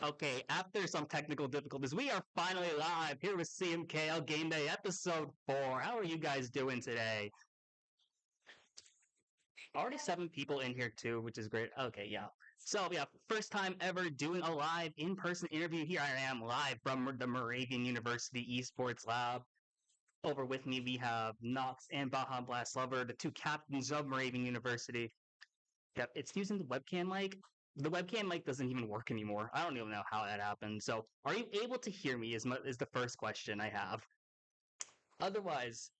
Okay, after some technical difficulties, we are finally live here with CMKL Game Day episode 4. How are you guys doing today? Already 7 people in here too, which is great. Okay, yeah. So yeah, first time ever doing a live in-person interview. Here I am live from the Moravian University Esports Lab. Over with me we have Nox and Baja Blast Lover, the two captains of Moravian University. Yep, it's using the webcam mic. The webcam mic doesn't even work anymore. I don't even know how that happened. So, are you able to hear me? Is the first question I have. Otherwise,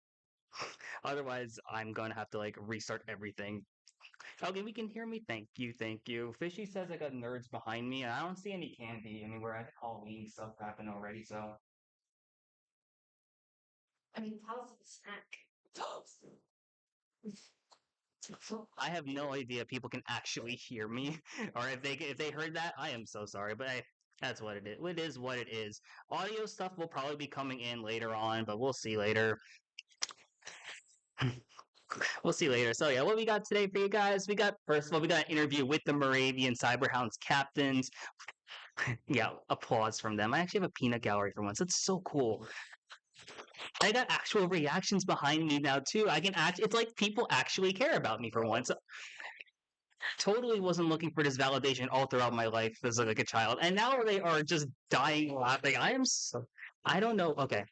otherwise, I'm gonna have to like restart everything. Okay, we can hear me. Thank you, thank you. Fishy says I got nerds behind me, and I don't see any candy anywhere. I think Halloween stuff happened already. So, I mean, tell us a snack. I have no idea if people can actually hear me, or if they heard that, I am so sorry. But that's what it is. It is what it is. Audio stuff will probably be coming in later on, but we'll see later. We'll see later. So yeah, what we got today for you guys? We got first of all, we got an interview with the Moravian Cyberhounds captains. Yeah, applause from them. I actually have a peanut gallery for once. It's so cool. I got actual reactions behind me now too. I can act. It's like people actually care about me for once. Totally wasn't looking for this validation all throughout my life as like a child, and now they are just dying laughing. I am so. I don't know. Okay,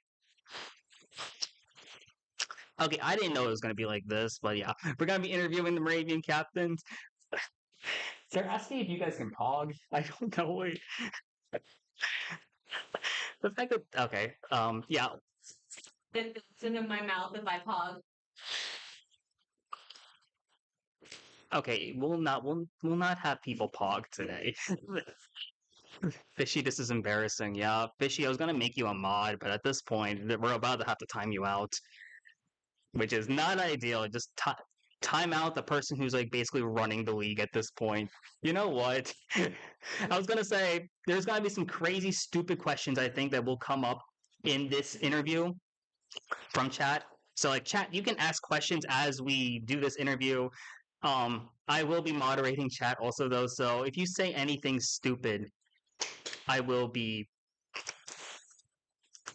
okay. I didn't know it was gonna be like this, but yeah, we're gonna be interviewing the Moravian captains. They're asking if you guys can pog. I don't know. Wait. The fact that okay, yeah, It's in my mouth if I pog. okay. We'll not have people pog today. Fishy, this is embarrassing. Yeah, Fishy, I was gonna make you a mod, but at this point, we're about to have to time you out, which is not ideal. Just time out the person who's like basically running the league at this point. You know what? I was gonna say there's gotta be some crazy, stupid questions I think that will come up in this interview from chat. So like chat, you can ask questions as we do this interview. I will be moderating chat also though, so if you say anything stupid, I will be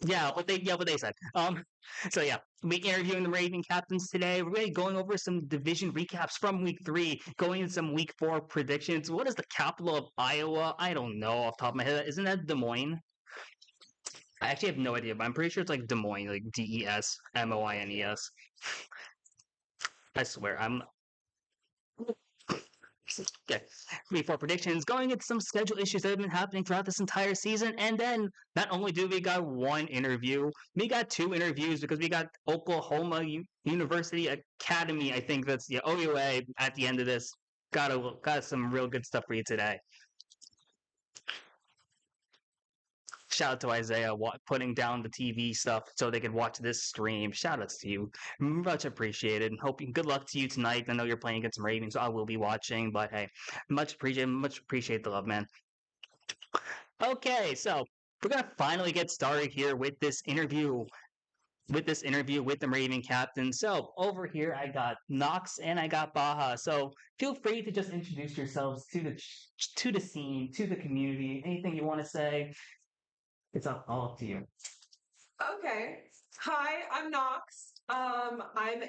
what they said. So yeah, we interviewing the Raven captains today. We're really going over some division recaps from week 3, going into some week 4 predictions. What is the capital of Iowa? I don't know off the top of my head. Isn't that Des Moines? I actually have no idea, but I'm pretty sure it's like Des Moines, like DESMOINES. I swear, I'm okay. Before predictions, going into some schedule issues that have been happening throughout this entire season, and then not only do we got one interview, we got 2 interviews because we got Oklahoma University Academy. I think that's the OUA at the end of this. Got some real good stuff for you today. Shout out to Isaiah putting down the TV stuff so they could watch this stream. Shout outs to you. Much appreciated. Hoping good luck to you tonight. I know you're playing against some Ravens, so I will be watching, but hey, much appreciate the love, man. Okay, so we're gonna finally get started here with this interview. With the Raven captain. So over here I got Nox and I got Baja. So feel free to just introduce yourselves to the scene, to the community. Anything you want to say, it's all up to you. Okay. Hi, I'm Knox. I'm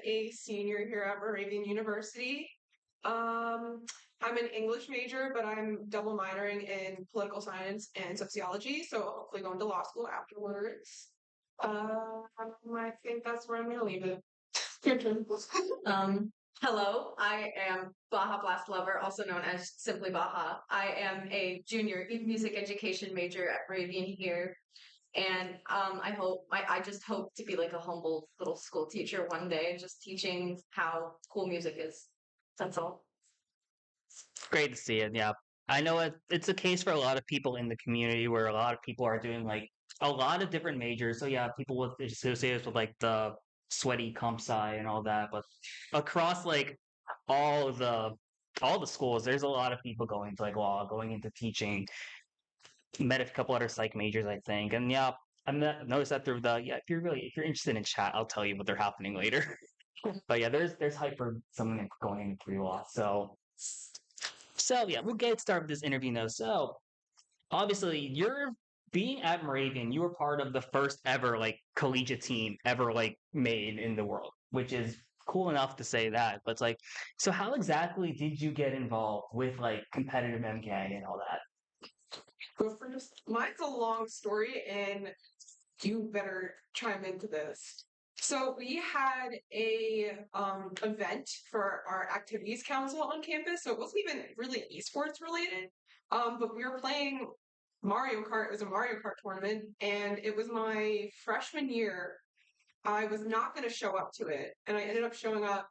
a senior here at Moravian University. Um, I'm an English major, but I'm double minoring in political science and sociology, so hopefully going to law school afterwards. I think that's where I'm gonna leave it. Um, Hello, I am Baja Blast Lover, also known as simply Baja. I am a junior music education major at Moravian here. And I just hope to be like a humble little school teacher one day, just teaching how cool music is. That's all. Great to see it. Yeah, I know it's a case for a lot of people in the community where a lot of people are doing like a lot of different majors. So yeah, people with associated with like the sweaty comp sci and all that, but across like all the all the schools, there's a lot of people going to like law, going into teaching. Met a couple other psych majors, I think, and yeah, noticed that through the yeah. If you're interested in chat, I'll tell you what they're happening later. But yeah, there's hype for someone going into pre law. So yeah, we'll get started with this interview now. So obviously you're being at Moravian, you were part of the first ever like collegiate team ever like made in the world, which is cool enough to say that. But it's like, so how exactly did you get involved with like competitive MK and all that? But for just mine's a long story, and you better chime into this. So we had a event for our activities council on campus. So it wasn't even really esports related. But we were playing Mario Kart. It was a Mario Kart tournament, and it was my freshman year. I was not going to show up to it, and I ended up showing up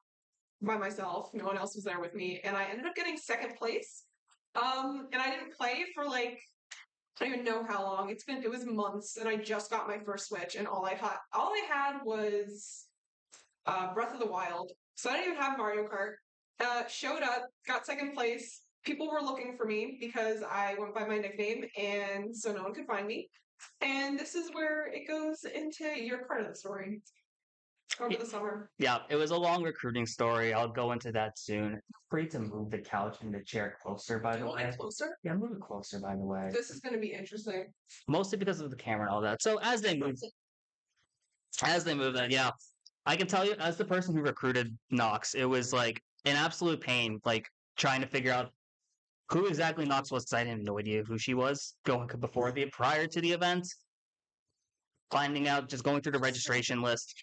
by myself. No one else was there with me, and I ended up getting second place. And I didn't play for like I don't even know how long. It was months, and I just got my first Switch, and all I had was Breath of the Wild. So I didn't even have Mario Kart. Showed up, got second place. People were looking for me because I went by my nickname, and so no one could find me. And this is where it goes into your part of the story over the summer. Yeah, it was a long recruiting story. I'll go into that soon. Free to move the couch and the chair closer, by Do the you want way. it closer? Yeah, move it closer, by the way. This is going to be interesting. Mostly because of the camera and all that. So as they move that, yeah, I can tell you, as the person who recruited Knox, it was like an absolute pain, like trying to figure out who exactly Knox was. 'Cause I had no idea who she was going prior to the event. Finding out, just going through the registration list,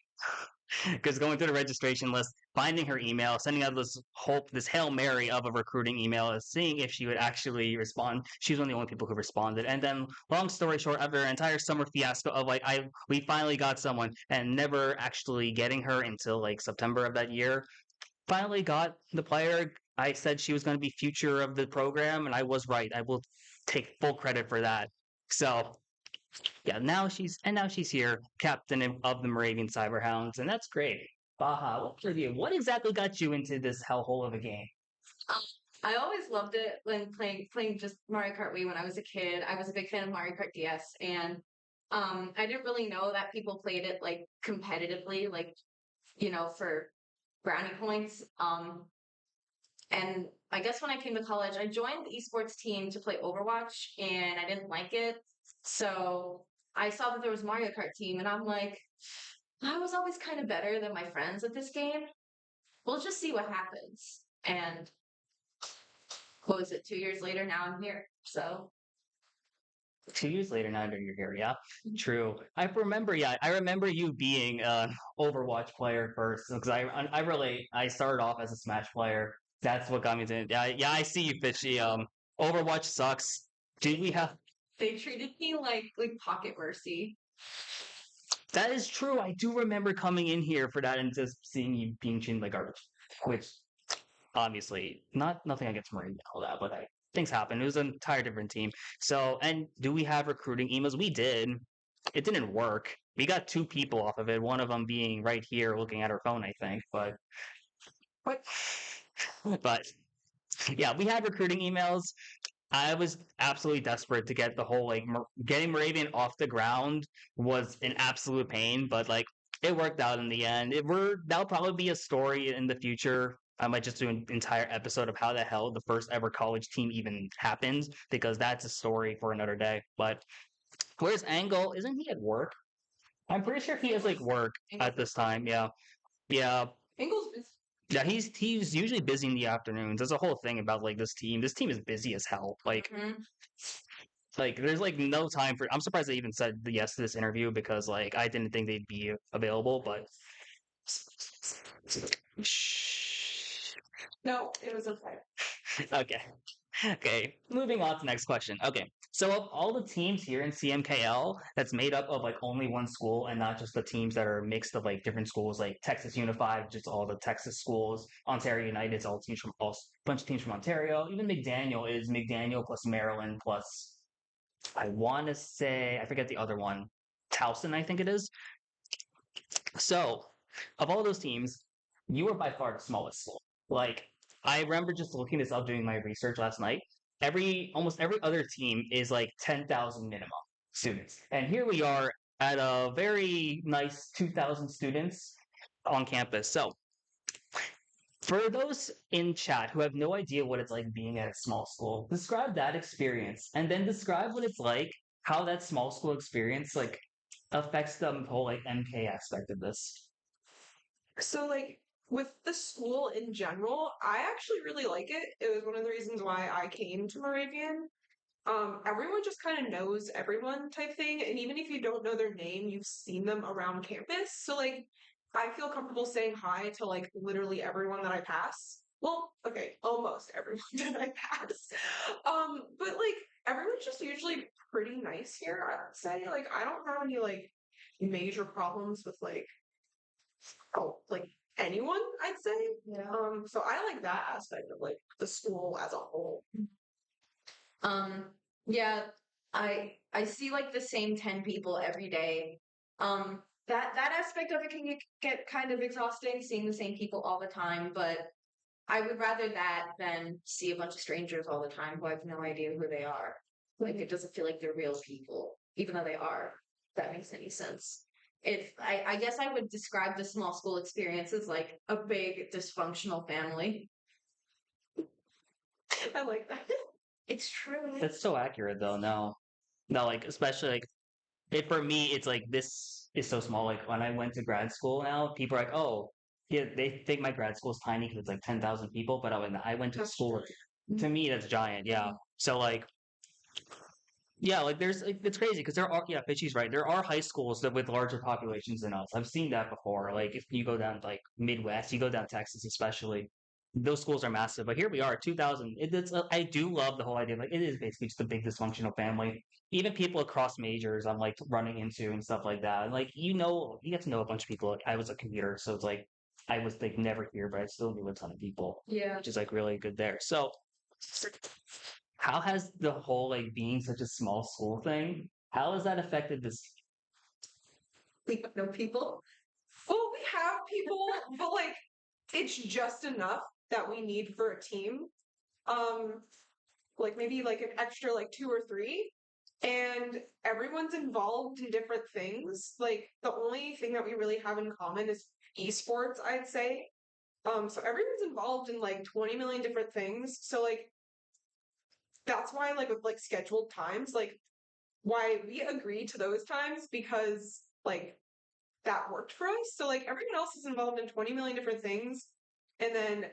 because going through the registration list, finding her email, sending out this Hail Mary of a recruiting email, seeing if she would actually respond. She was one of the only people who responded. And then, long story short, after an entire summer fiasco of like we finally got someone and never actually getting her until like September of that year, finally got the player. I said she was going to be future of the program, and I was right. I will take full credit for that. So yeah, now she's here, captain of the Moravian Cyberhounds, and that's great. Baha, what for you? What exactly got you into this hellhole of a game? I always loved it when playing just Mario Kart Wii when I was a kid. I was a big fan of Mario Kart DS, and I didn't really know that people played it like competitively, like for brownie points. And I guess when I came to college, I joined the esports team to play Overwatch, and I didn't like it. So I saw that there was Mario Kart team, and I'm like, I was always kind of better than my friends at this game. We'll just see what happens. And what was it, 2 years later? Now I'm here. So 2 years later, now you're here, yeah? True. I remember you being an Overwatch player first, because I relate. I started off as a Smash player. That's what got me to, yeah, I see you, Fishy. Overwatch sucks. Did we have they treated me like pocket mercy. That is true. I do remember coming in here for that and just seeing you being treated like garbage, which obviously nothing against Marine and all that, but things happen. It was an entire different team. So, and do we have recruiting emails? We did. It didn't work. We got two people off of it. One of them being right here looking at her phone, I think. But but yeah, we had recruiting emails. I was absolutely desperate to get the whole like getting Moravian off the ground was an absolute pain, but like it worked out in the end. That'll probably be a story in the future. I might just do an entire episode of how the hell the first ever college team even happened, because that's a story for another day. But where's Angle? Isn't he at work? I'm pretty sure he has like work at this time. Yeah, yeah. Ingles is Yeah, he's usually busy in the afternoons. There's a whole thing about like this team. This team is busy as hell. Like there's like no time for. I'm surprised they even said yes to this interview, because like I didn't think they'd be available. But no, it was okay. okay, okay. Moving on to the next question. Okay, so of all the teams here in CMKL, that's made up of like only one school and not just the teams that are mixed of like different schools, like Texas Unified, just all the Texas schools. Ontario United is all teams from all bunch of teams from Ontario. Even McDaniel is McDaniel plus Maryland plus I want to say, I forget the other one, Towson, I think it is. So, of all those teams, you were by far the smallest school. Like, I remember just looking this up, doing my research last night. Almost every other team is like 10,000 minimum students. And here we are at a very nice 2,000 students on campus. So, For those in chat who have no idea what it's like being at a small school, describe that experience and then describe what it's like, how that small school experience like affects the whole like MK aspect of this. So like with the school in general, I actually really like it. It was one of the reasons why I came to Moravian. Everyone just kind of knows everyone type thing, and even if you don't know their name, you've seen them around campus. So like I feel comfortable saying hi to like literally everyone that I pass. Well, okay, almost everyone that I pass. But like everyone's just usually pretty nice here, I would say. Like I don't have any like major problems with like anyone, I'd say. Yeah. So I like that aspect of like the school as a whole. Um, yeah, I see like the same 10 people every day. That aspect of it can get kind of exhausting, seeing the same people all the time, but I would rather that than see a bunch of strangers all the time who I have no idea who they are. Like it doesn't feel like they're real people, even though they are. If that makes any sense. If I guess I would describe the small school experience as like a big dysfunctional family. I like that. It's true. That's so accurate though. No, no, like especially like it for me, it's like this is so small. Like when I went to grad school now, people are like, oh, yeah, they think my grad school is tiny because it's like 10,000 people, but when I went to That's school, true. to me that's giant. Yeah. So like yeah, like there's like, it's crazy because there are yeah, Fitchy's right. There are high schools that with larger populations than us. I've seen that before. Like if you go down like Midwest, you go down Texas especially, those schools are massive. But here we are, 2,000. It's I do love the whole idea. Like it is basically just a big dysfunctional family. Even people across majors, I'm like running into and stuff like that. And like you get to know a bunch of people. Like I was a commuter, so it's like I was like never here, but I still knew a ton of people, Yeah. which is like really good there. So how has the whole like being such a small school thing? How has that affected this? We know people. Well, we have people, but like it's just enough that we need for a team. Um, like maybe like an extra like two or three. And everyone's involved in different things. Like the only thing that we really have in common is esports, I'd say. So everyone's involved in like 20 million different things. So like that's why like with like scheduled times, like why we agree to those times because like that worked for us. So like everyone else is involved in 20 million different things. And then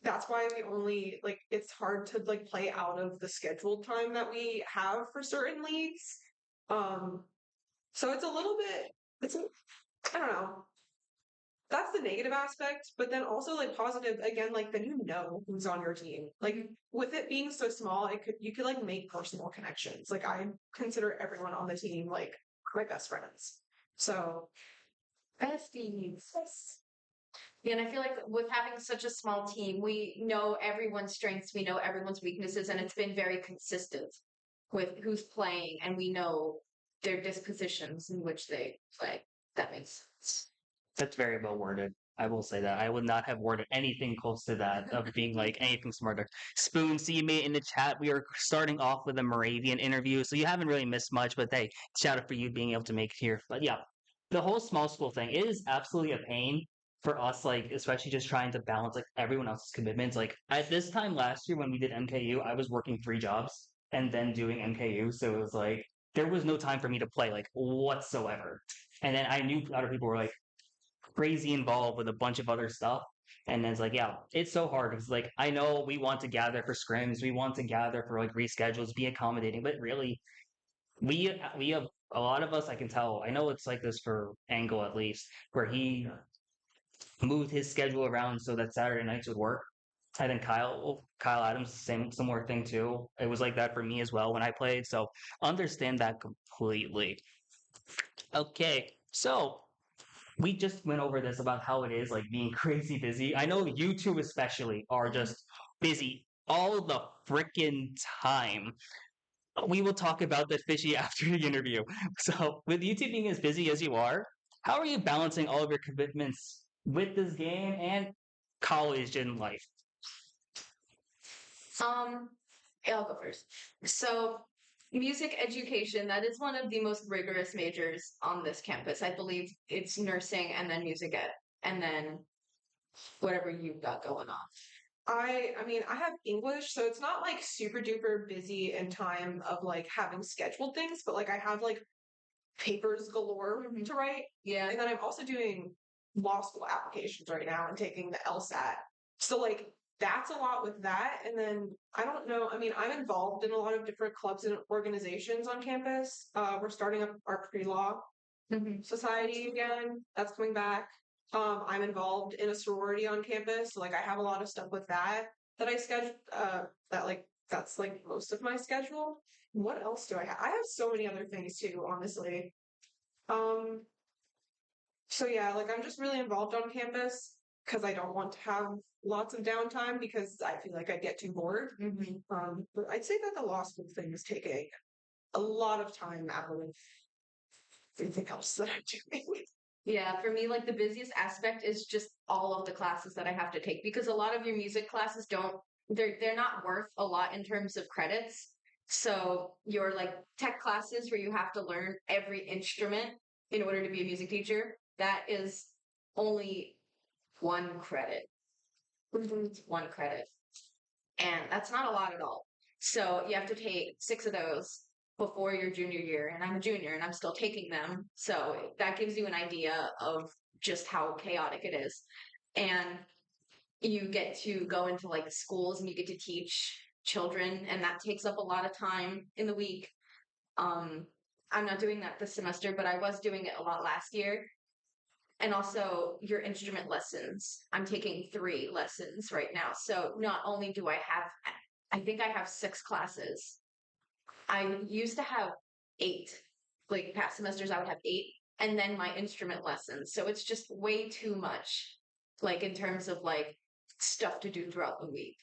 that's why we only like it's hard to like play out of the scheduled time that we have for certain leagues. Um so it's a little bit it's I don't know. That's the negative aspect, but then also like positive again, like then you know who's on your team. Like with it being so small, you could like make personal connections. Like I consider everyone on the team like my best friends. So Besties. Yeah, and I feel like with having such a small team, we know everyone's strengths, we know everyone's weaknesses, and it's been very consistent with who's playing, and we know their dispositions in which they play. That makes sense. That's very well worded. I will say that. I would not have worded anything close to that of being like anything smarter. Spoon, see you made in the chat. We are starting off with a Moravian interview, so you haven't really missed much, but hey, shout out for you being able to make it here. But yeah, the whole small school thing is absolutely a pain for us, like especially just trying to balance like everyone else's commitments. Like at this time last year when we did MKU, I was working 3 jobs and then doing MKU, so it was like there was no time for me to play like whatsoever. And then I knew other people were like crazy involved with a bunch of other stuff. And then it's like, yeah, it's so hard because like I know we want to gather for scrims, we want to gather for like reschedules, be accommodating, but really we have a lot of us I can tell. I know it's like this for Angle at least, where he moved his schedule around so that Saturday nights would work. I think Kyle Adams same similar thing too. It was like that for me as well when I played. So understand that completely. Okay, so we just went over this about how it is like being crazy busy. I know you two especially are just busy all the freaking time. We will talk about that fishy after the interview. So, with you two being as busy as you are, how are you balancing all of your commitments with this game and college and life? Um, yeah, I'll go first. So, music education, that is one of the most rigorous majors on this campus. I believe it's nursing and then music ed. And then whatever you've got going on. I mean, I have English, so it's not like super duper busy in time of like having scheduled things, but like I have like papers galore to write. Yeah. And then I'm also doing law school applications right now and taking the LSAT. So like that's a lot with that. And then I don't know. I mean, I'm involved in a lot of different clubs and organizations on campus. We're starting up our pre-law society again. That's coming back. I'm involved in a sorority on campus. So like I have a lot of stuff with that I schedule that like that's like most of my schedule. What else do I have? I have so many other things too, honestly. Um, so yeah, like I'm just really involved on campus because I don't want to have lots of downtime because I feel like I get too bored. But I'd say that the law school thing is taking a lot of time out of everything else that I'm doing. Yeah, for me, like the busiest aspect is just all of the classes that I have to take because a lot of your music classes don't they're not worth a lot in terms of credits. So your like tech classes where you have to learn every instrument in order to be a music teacher, that is only one credit. It's one credit. And that's not a lot at all. So you have to take 6 of those before your junior year. And I'm a junior and I'm still taking them. So that gives you an idea of just how chaotic it is. And you get to go into like schools and you get to teach children, and that takes up a lot of time in the week. I'm not doing that this semester, but I was doing it a lot last year. And also your instrument lessons. I'm taking 3 lessons right now. So not only do I think I have 6 classes. I used to have 8. Like past semesters, I would have 8, and then my instrument lessons. So it's just way too much, like in terms of like stuff to do throughout the week.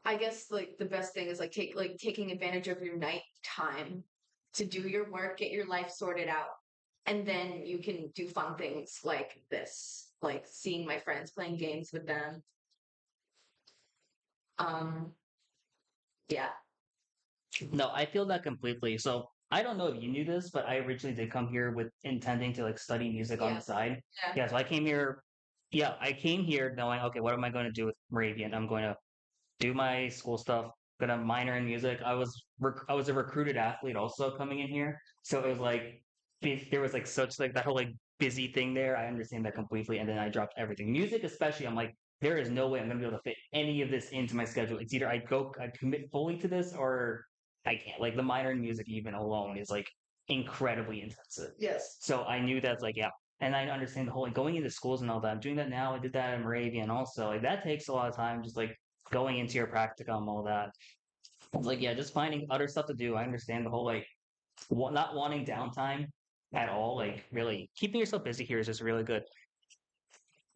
I guess like the best thing is like taking advantage of your night time to do your work, get your life sorted out, and then you can do fun things like this, like seeing my friends, playing games with them. Um, yeah. No, I feel that completely. So I don't know if you knew this, but I originally did come here with intending to like study music on Yeah. the side. Yeah. Yeah, so I came here. Yeah, I came here knowing, okay, what am I going to do with Moravian? I'm going to do my school stuff. Gonna minor in music. I was a recruited athlete also coming in here, so it was like there was like such like that whole like busy thing there. I understand that completely, and then I dropped everything. Music, especially, I'm like, there is no way I'm gonna be able to fit any of this into my schedule. It's either I commit fully to this, or I can't. Like the minor in music, even alone, is like incredibly intensive. Yes. So I knew that's like, yeah. And I understand the whole like going into schools and all that. I'm doing that now. I did that in Moravian also. Like that takes a lot of time, just like going into your practicum, all that. It's like, yeah, just finding other stuff to do. I understand the whole like not wanting downtime at all. Like, really keeping yourself busy here is just really good.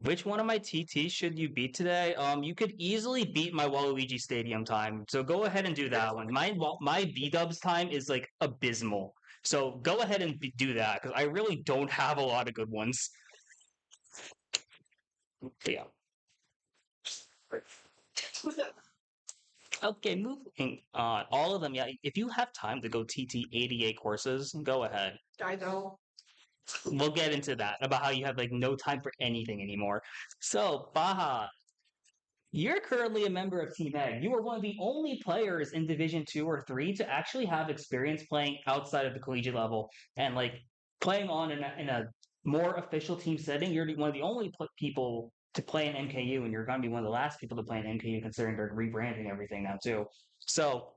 Which one of my TTs should you beat today? You could easily beat my Waluigi Stadium time. So go ahead and do that one. My B Dubs time is like abysmal. So go ahead and do that because I really don't have a lot of good ones. But yeah. Okay, moving on. All of them, yeah. If you have time to go TT 88 courses, go ahead. I know. We'll get into that about how you have like no time for anything anymore. So, Baha, you're currently a member of Team Egg. You are one of the only players in Division 2 or 3 to actually have experience playing outside of the collegiate level and like playing on in a more official team setting. You're one of the only people to play in MKU, and you're going to be one of the last people to play in MKU considering they're rebranding everything now too. So,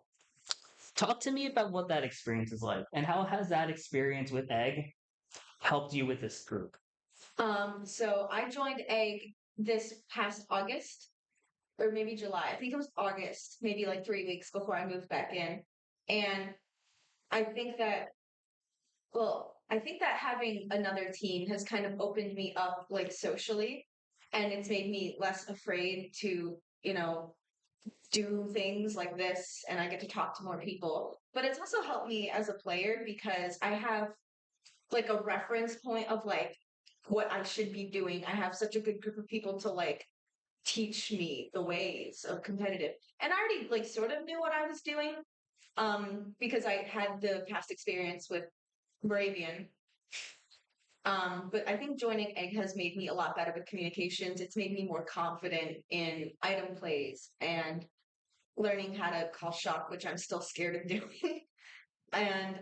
talk to me about what that experience is like and how has that experience with Egg helped you with this group? So I joined Egg this past August, or maybe July. I think it was August, maybe like 3 weeks before I moved back in. And I think that, I think that having another team has kind of opened me up like socially, and it's made me less afraid to, do things like this, and I get to talk to more people. But it's also helped me as a player because I have like a reference point of like what I should be doing. I have such a good group of people to like teach me the ways of competitive. And I already like sort of knew what I was doing because I had the past experience with Moravian. But I think joining Egg has made me a lot better with communications. It's made me more confident in item plays and learning how to call shot, which I'm still scared of doing. And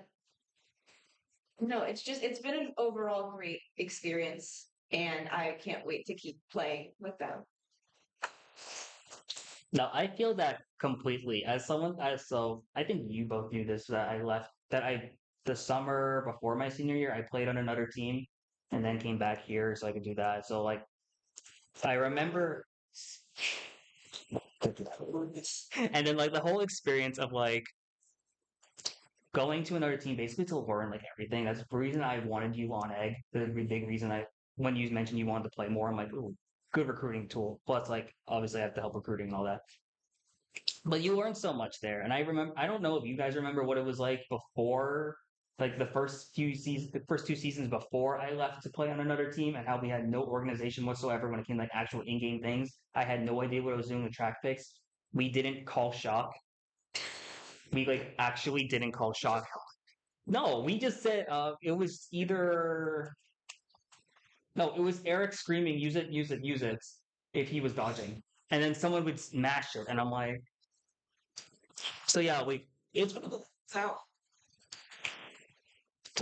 no, it's been an overall great experience, and I can't wait to keep playing with them. No, I feel that completely. So I think you both knew this, that I left, the summer before my senior year, I played on another team and then came back here so I could do that. So, like, I remember, and then, like, the whole experience of, like, going to another team basically to learn, like, everything. That's the reason I wanted you on Egg. The big reason when you mentioned you wanted to play more, I'm like, ooh, good recruiting tool. Plus, like, obviously I have to help recruiting and all that. But you learned so much there. And I don't know if you guys remember what it was like before, like the first 2 seasons before I left to play on another team, and how we had no organization whatsoever when it came to, like, actual in-game things. I had no idea what I was doing with track picks. We didn't call shock. We, like, actually didn't call shock. No, we just said it was either no, it was Eric screaming, use it, use it, use it, if he was dodging. And then someone would smash it, and I'm like, so yeah, it's So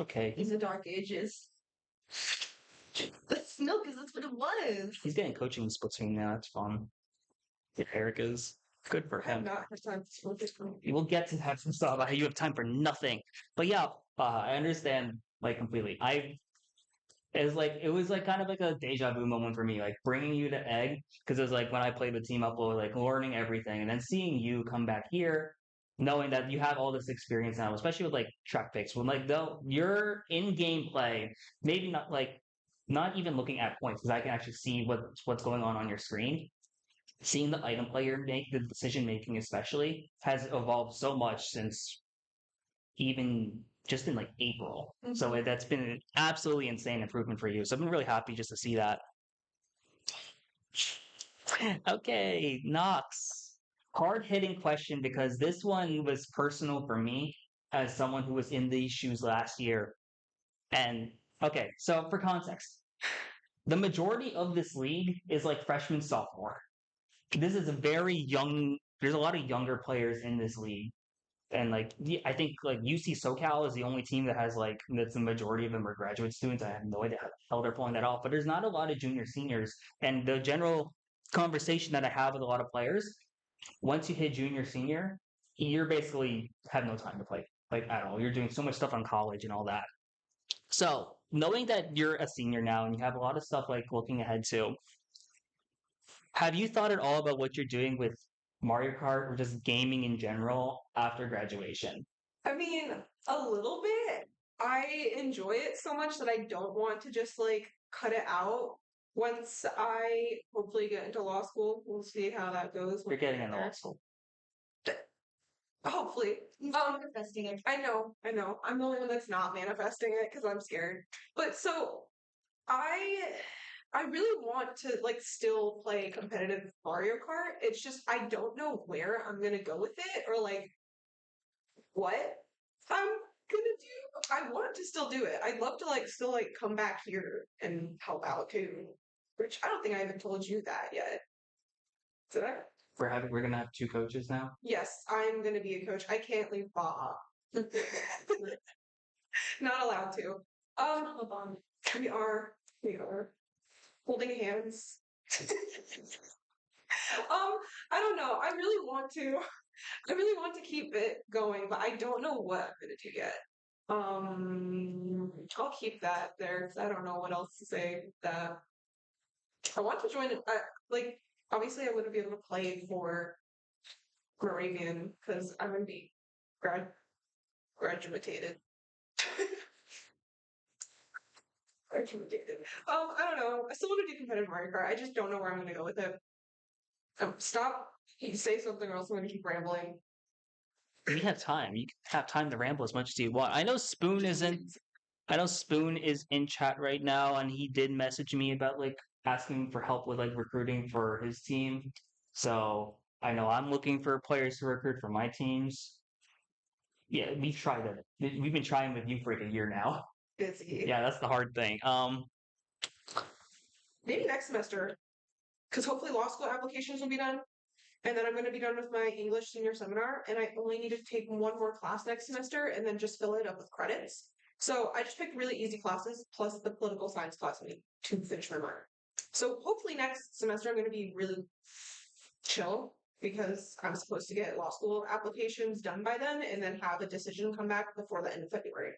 okay. These are dark ages. That's no, because that's what it was. He's getting coaching in Splatoon now. That's fun. Yeah, Eric is. Good for I have him. not had time to smoke it from We will get to have some stuff about how you have time for nothing. But yeah, I understand, like, completely. It was like kind of like a deja vu moment for me, like bringing you to Egg, because it was like when I played with Team Upload, like learning everything, and then seeing you come back here, knowing that you have all this experience now, especially with, like, track picks. When, like, though your in-game play, maybe not, like, not even looking at points, because I can actually see what's going on your screen. Seeing the item player make the decision making, especially, has evolved so much since even just in, like, April. So that's been an absolutely insane improvement for you. So I've been really happy just to see that. Okay, Knox. Hard hitting question, because this one was personal for me as someone who was in these shoes last year. And okay, so for context, the majority of this league is like freshman, sophomore. This is a very young, there's a lot of younger players in this league. And, like, I think, like, UC SoCal is the only team that has, like, that's the majority of them are graduate students. I have no idea how the hell they're pulling that off, but there's not a lot of junior seniors. And the general conversation that I have with a lot of players, once you hit junior senior, you're basically have no time to play, like, at all. You're doing so much stuff on college and all that. So knowing that you're a senior now and you have a lot of stuff, like, looking ahead to, have you thought at all about what you're doing with Mario Kart or just gaming in general after graduation? I mean, a little bit. I enjoy it so much that I don't want to just like cut it out. Once I hopefully get into law school, we'll see how that goes. You're getting into law school. Hopefully. Manifesting it. I know. I'm the only one that's not manifesting it because I'm scared. But so I really want to like still play competitive Mario Kart. It's just I don't know where I'm gonna go with it or like what I'm gonna do. I want to still do it. I'd love to like still like come back here and help out too. Which I don't think I even told you that yet. Did I? We're gonna have 2 coaches now. Yes, I'm gonna be a coach. I can't leave Baja. Not allowed to. We are holding hands. I don't know. I really want to keep it going, but I don't know what I'm gonna do yet. I'll keep that there because I don't know what else to say. That I want to join. Like obviously, I wouldn't be able to play for Moravian because I'm gonna be graduated. Graduated. I don't know. I still want to do competitive Mario Kart. I just don't know where I'm gonna go with it. Stop. You say something or else I'm gonna keep rambling. You have time. You can have time to ramble as much as you want. I know Spoon is in chat right now, and he did message me about, like, asking for help with, like, recruiting for his team. So I know I'm looking for players to recruit for my teams. Yeah, we've tried it. We've been trying with you for like a year now. busy. Yeah, that's the hard thing. Maybe next semester, because hopefully law school applications will be done. And then I'm going to be done with my English senior seminar, and I only need to take one more class next semester and then just fill it up with credits. So I just picked really easy classes plus the political science class I need to finish my minor. So hopefully next semester I'm going to be really chill because I'm supposed to get law school applications done by then and then have a decision come back before the end of February.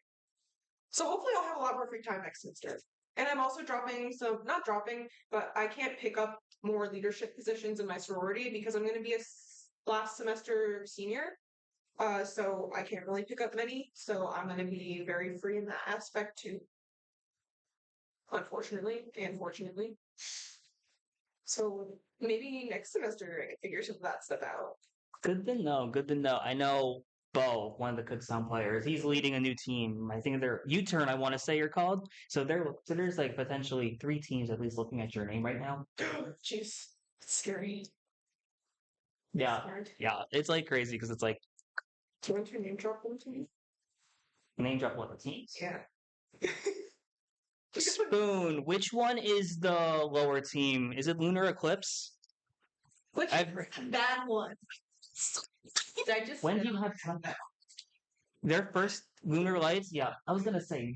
So hopefully I'll have a lot more free time next semester. And I'm also dropping some, not dropping, but I can't pick up more leadership positions in my sorority because I'm going to be a last semester senior. So I can't really pick up many. So I'm going to be very free in that aspect too. Unfortunately and fortunately. So maybe next semester I can figure some of that stuff out. Good to know. Good to know. I know Bo, one of the Kutztown players. He's leading a new team. I think they're U-Turn. I want to say you're called. So there's like potentially 3 teams at least looking at your name right now. Jeez, scary. Yeah, Scared. yeah. It's like crazy because it's like Do you want your name drop one to me? name drop what the teams. Yeah. Spoon. Which one is the lower team? Is it Lunar Eclipse? Which bad one? Did I just When do you have their first Lunar Lights? Yeah, I was gonna say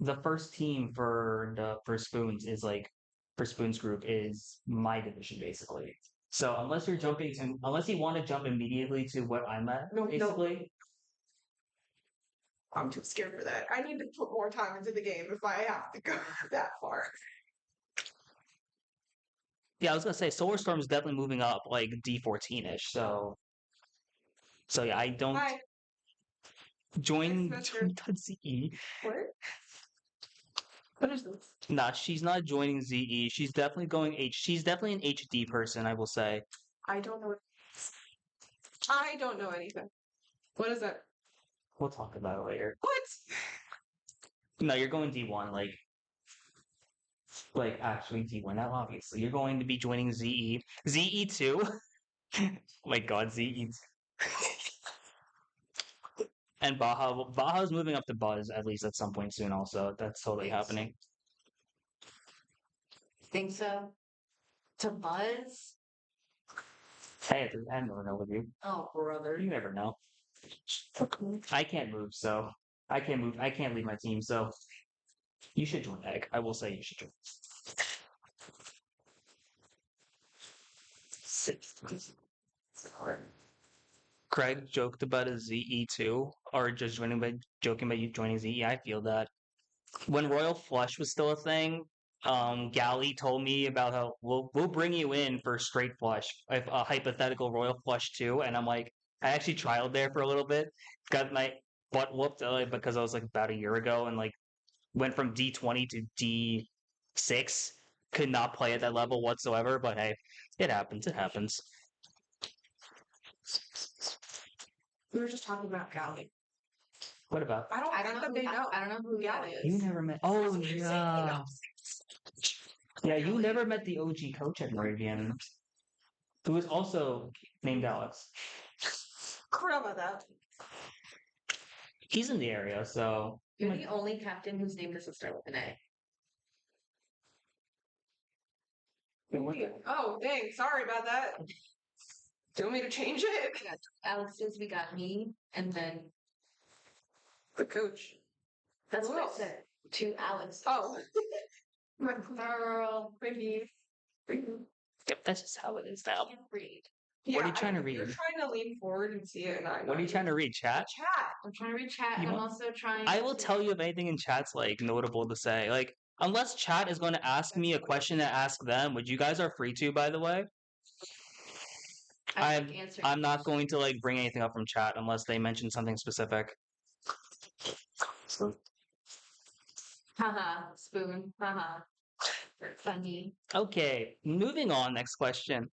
the first team for Spoons is like for Spoons group is my division basically. So unless you're jumping to unless you want to jump immediately to what I'm at, No, basically. I'm too scared for that. I need to put more time into the game if I have to go that far. Yeah, I was gonna say Solar Storm is definitely moving up like D14-ish. So yeah, I don't Hi. join Next semester. ZE. What? What is this? Nah, she's not joining ZE. She's definitely going H. She's definitely an HD person, I will say. I don't know. I don't know anything. What is that? We'll talk about it later. What? No, you're going D1, like actually D1 now, obviously. You're going to be joining ZE. ZE2? Oh my god, ZE2. And Baja. Baja's moving up to Buzz at least at some point soon, also. That's totally happening. think so? To Buzz? Hey, I never know with you. Oh, brother. You never know. I can't move, so I can't move. I can't leave my team, so you should join Egg. I will say you should join. Craig joked about a ZE2, or just joking about you joining ZE. I feel that when Royal Flush was still a thing, Gally told me about how we'll bring you in for straight flush, if a hypothetical Royal Flush too, and I'm like, I actually trialed there for a little bit, got my butt whooped because I was like about a year ago, and like went from D20 to D6, could not play at that level whatsoever. But hey, it happens. It happens. We were just talking about Gally. What about? I don't I think don't that know. they know. I don't know who Gally that is. You never met. Oh That's what you're saying, yeah. know. Yeah, you never met the OG coach at Moravian, who was also named Alex. Crap about that. He's in the area, so You're the only captain whose name doesn't start with an A. Oh, dang. Sorry about that. Do you want me to change it? We got Alex's, we got me, and then The coach. that's Who what else? I said. 2 Alex. Oh. My Girl, maybe. yep, that's just how it is now. can't read. What are you trying to read? You're trying to lean forward and see it, and I. What are you trying to read, chat? Chat. I'm trying to read chat, You and I'm want- also trying I will to... tell you if anything in chat's like notable to say. Like, unless chat is going to ask me a question to ask them, which you guys are free to, by the way. I think answer. I'm not going to like bring anything up from chat unless they mention something specific. Haha, spoon. Haha. Funny. Okay, moving on. Next question.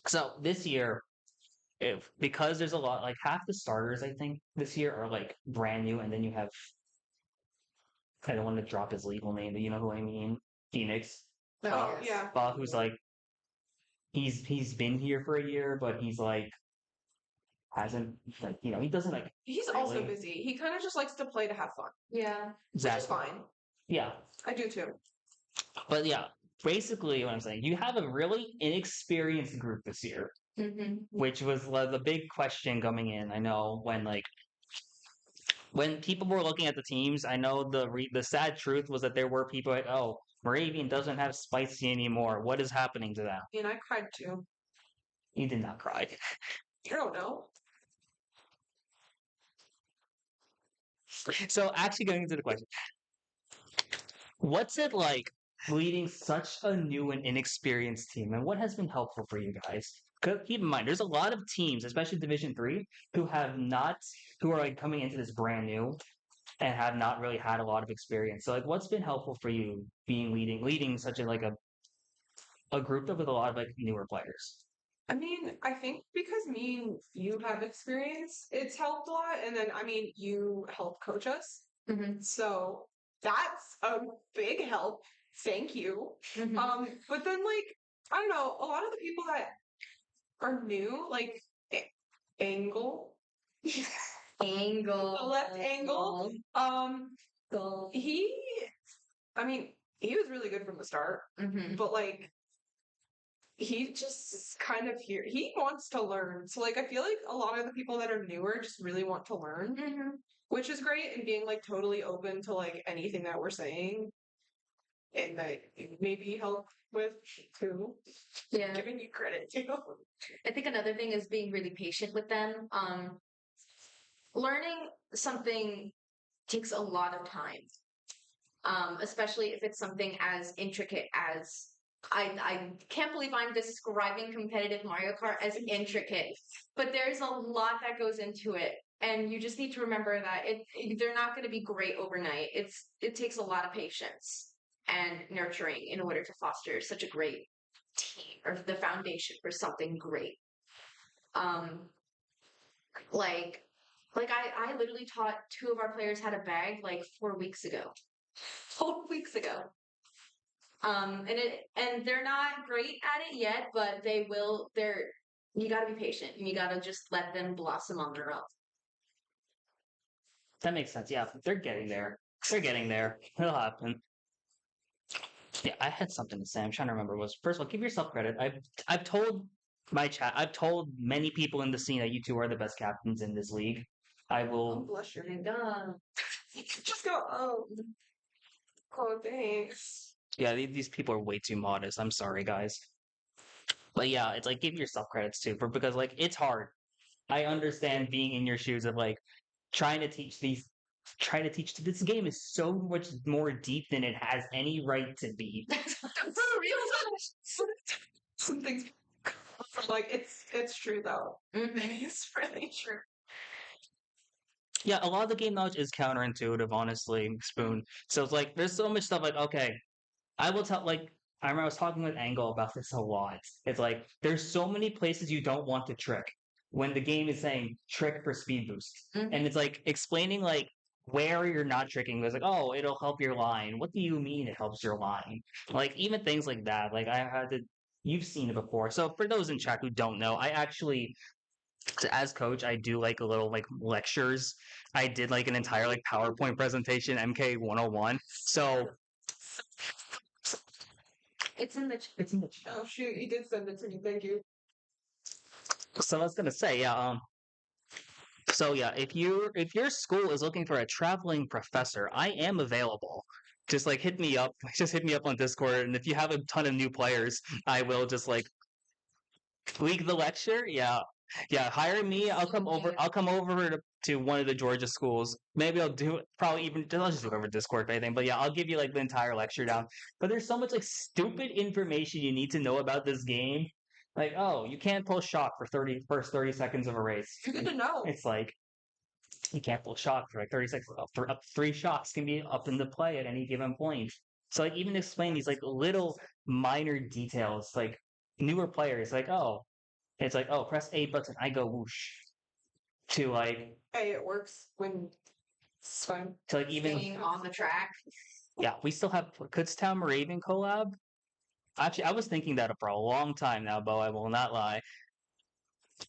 So this year, because there's a lot, like half the starters, I think this year are like brand new, and then you have. I don't want to drop his legal name, but you know who I mean. Phoenix. Oh, yeah. Who's like he's been here for a year, but he's like hasn't like he doesn't like He's also really busy. He kind of just likes to play to have fun, Yeah. which is exactly fine. yeah. I do too. But yeah, basically what I'm saying, you have a really inexperienced group this year, Mm-hmm. which was the big question coming in. I know when people were looking at the teams, I know the sad truth was that there were people like, oh, Moravian doesn't have spicy anymore. What is happening to them? And I cried too. You did not cry. I don't know. So actually going into the question, what's it like leading such a new and inexperienced team, and what has been helpful for you guys? 'Cause keep in mind, there's a lot of teams, especially Division 3, who are like coming into this brand new and have not really had a lot of experience. So like, what's been helpful for you being leading such a group with a lot of like newer players? I mean, I think because me and you have experience, it's helped a lot. And then, I mean, you help coach us. Mm-hmm. So that's a big help. Thank you. Mm-hmm. But then, like, I don't know, a lot of the people that are new, like Angle, Angle. the left angle, he, I mean, he was really good from the start, Mm-hmm. but like, he just is kind of here. He wants to learn. So like I feel like a lot of the people that are newer just really want to learn, Mm-hmm. which is great and being like totally open to like anything that we're saying and that maybe help with too. Yeah. Giving you credit too. I think another thing is being really patient with them. Learning something takes a lot of time. Especially if it's something as intricate as I can't believe I'm describing competitive Mario Kart as intricate, but there's a lot that goes into it, and you just need to remember that they're not going to be great overnight. It takes a lot of patience and nurturing in order to foster such a great team or the foundation for something great. Um, like I literally taught two of our players how to bag like 4 weeks ago. 4 weeks ago. And they're not great at it yet, but they will. You got to be patient, and you got to just let them blossom on their own. That makes sense. Yeah, they're getting there. They're getting there. It'll happen. Yeah, I had something to say. I'm trying to remember. Was first of all, give yourself credit. I've told my chat. I've told many people in the scene that you two are the best captains in this league. I Oh, will. bless your God. Just go. Oh, thanks. Yeah, these people are way too modest. I'm sorry, guys. But yeah, it's like give yourself credits too, because like it's hard. I understand being in your shoes of like trying to teach these. Trying to teach this game is so much more deep than it has any right to be. For real, some things like it's true though. It's really true. Yeah, a lot of the game knowledge is counterintuitive, honestly, Spoon. So it's like there's so much stuff like, okay, I will tell like I remember I was talking with Angle about this a lot. It's like there's so many places you don't want to trick when the game is saying trick for speed boost. Mhm. And it's like explaining like where you're not tricking. It's like, oh, it'll help your line. What do you mean it helps your line? Like even things like that. Like I had to you've seen it before. So for those in chat who don't know, I actually as coach, I do like a little like lectures. I did like an entire like PowerPoint presentation, MK101. So It's in the. it's in the chat. Oh shoot, you did send it to me. Thank you. So I was gonna say, yeah, so yeah, if your school is looking for a traveling professor, I am available. Just like hit me up. Just hit me up on Discord, and if you have a ton of new players, I will just like leak the lecture. Yeah, yeah. Hire me. I'll come over. I'll come over to one of the Georgia schools. Maybe I'll do it. Probably even I'll just do it over Discord or anything. But yeah, I'll give you like the entire lecture down. But there's so much like stupid information you need to know about this game. Like, oh, you can't pull shock for first 30 seconds of a race. It's good to know. It's like you can't pull shock for like 30 seconds. Up 3 shocks can be up in the play at any given point. So like even explain these like little minor details, like newer players, like oh, it's like oh, press A button, I go whoosh. To like Hey, it works when it's fine. to like even Staying on the track. yeah, we still have Kutztown Moravian collab. Actually, I was thinking that for a long time now, Bo. I will not lie.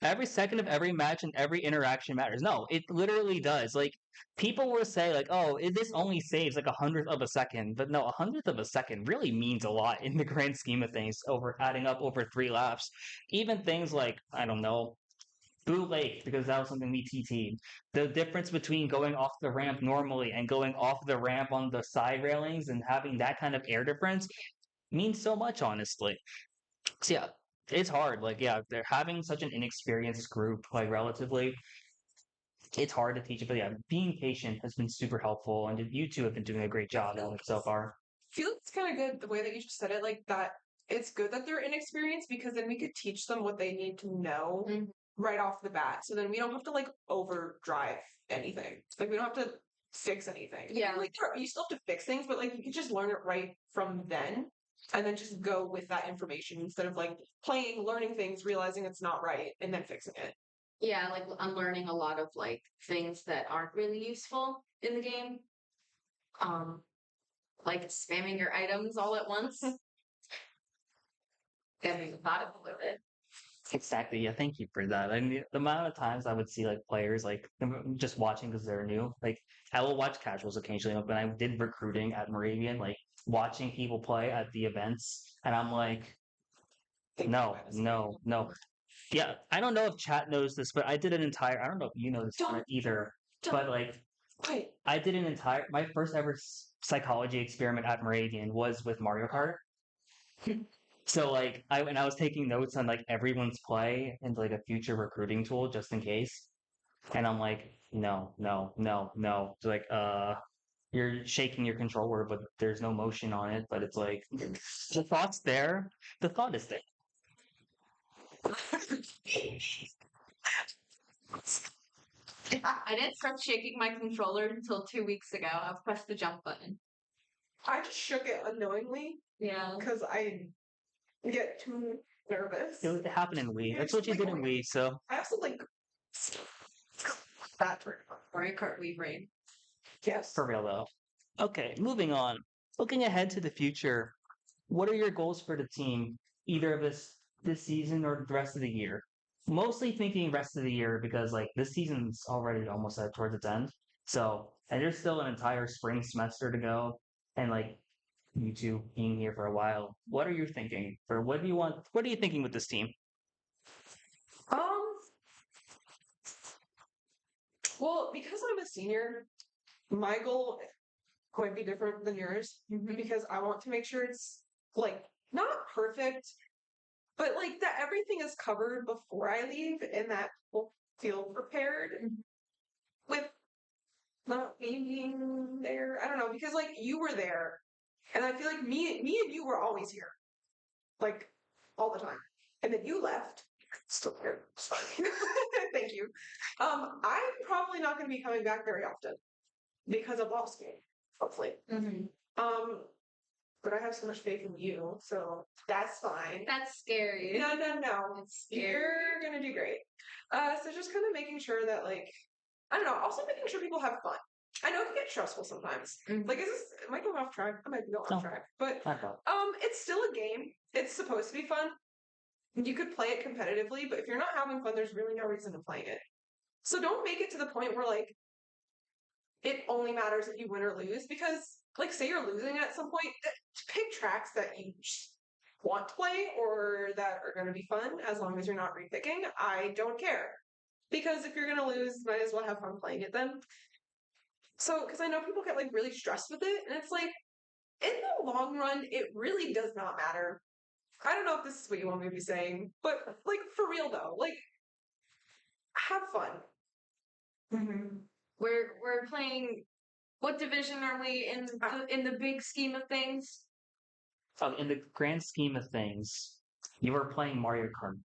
Every second of every match and every interaction matters. No, it literally does. Like people will say, like, "Oh, this only saves like a hundredth of a second," but no, a hundredth of a second really means a lot in the grand scheme of things. Over adding up over 3 laps, even things like I don't know, bootleg because that was something we TT'd. The difference between going off the ramp normally and going off the ramp on the side railings and having that kind of air difference means so much, honestly. So yeah, it's hard. Like yeah, they're having such an inexperienced group, like relatively. It's hard to teach it, but yeah, being patient has been super helpful, and you two have been doing a great job on it so far. I feel it's kind of good the way that you just said it, like that. It's good that they're inexperienced because then we could teach them what they need to know Mhm. right off the bat. So then we don't have to like overdrive anything. Like we don't have to fix anything. Yeah. Like you still have to fix things, but like you could just learn it right from then and then just go with that information instead of like playing, learning things, realizing it's not right, and then fixing it. Yeah, like unlearning a lot of like things that aren't really useful in the game. Um, like spamming your items all at once. Getting thought of a little bit. Exactly. Yeah. Thank you for that. I mean, the amount of times I would see like players like just watching because they're new. Like I will watch casuals occasionally. When I did recruiting at Moravian, like watching people play at the events, and I'm like, Think no, about it. no, no. Yeah, I don't know if chat knows this, but I did an entire. I don't know if you know this Don't- either, don't- but like Wait, I did an entire. My first ever psychology experiment at Moravian was with Mario Kart. So like when I was taking notes on like everyone's play and like a future recruiting tool just in case. And I'm like, no, no, no, no. It's like you're shaking your controller, but there's no motion on it. But it's like the thought's there. The thought is there. I didn't start shaking my controller until 2 weeks ago. I've pressed the jump button. I just shook it unknowingly Yeah. because I get too nervous. It happened in Wii. Yeah, That's what you just did in like- Wii. So I also like that turn. Mario Kart Wii brain. Yes. for real though. Okay, moving on. Looking ahead to the future, what are your goals for the team, either of this season or the rest of the year? Mostly thinking rest of the year because like this season's already almost at towards its end. So and there's still an entire spring semester to go, and like you two being here for a while, what are you thinking? Or what do you want? What are you thinking with this team? Um. Well, because I'm a senior, my goal going to be different than yours because I want to make sure it's like not perfect, but like that everything is covered before I leave and that people feel prepared with not being there. I don't know because like you were there, and I feel like me and you were always here, like all the time, and then you left. Still here. Sorry. Thank you. I'm probably not going to be coming back very often because of law school, hopefully. But I have so much faith in you, so that's fine. That's scary. No. That's scary. You're gonna do great. So just kind of making sure that like I don't know, also making sure people have fun. I know it can get stressful sometimes. Like am I going off track? I might be going off track. But I don't know. it's still a game. It's supposed to be fun. You could play it competitively, but if you're not having fun, there's really no reason to play it. So don't make it to the point where like it only matters if you win or lose because like say you're losing at some point, pick tracks that you want to play or that are going to be fun as long as you're not repicking. I don't care because if you're going to lose, might as well have fun playing it then. So because I know people get like really stressed with it and it's like in the long run it really does not matter. I don't know if this is what you want me to be saying, but like for real though, like have fun. We're playing. What division are we in the big scheme of things? In the grand scheme of things, you are playing Mario Kart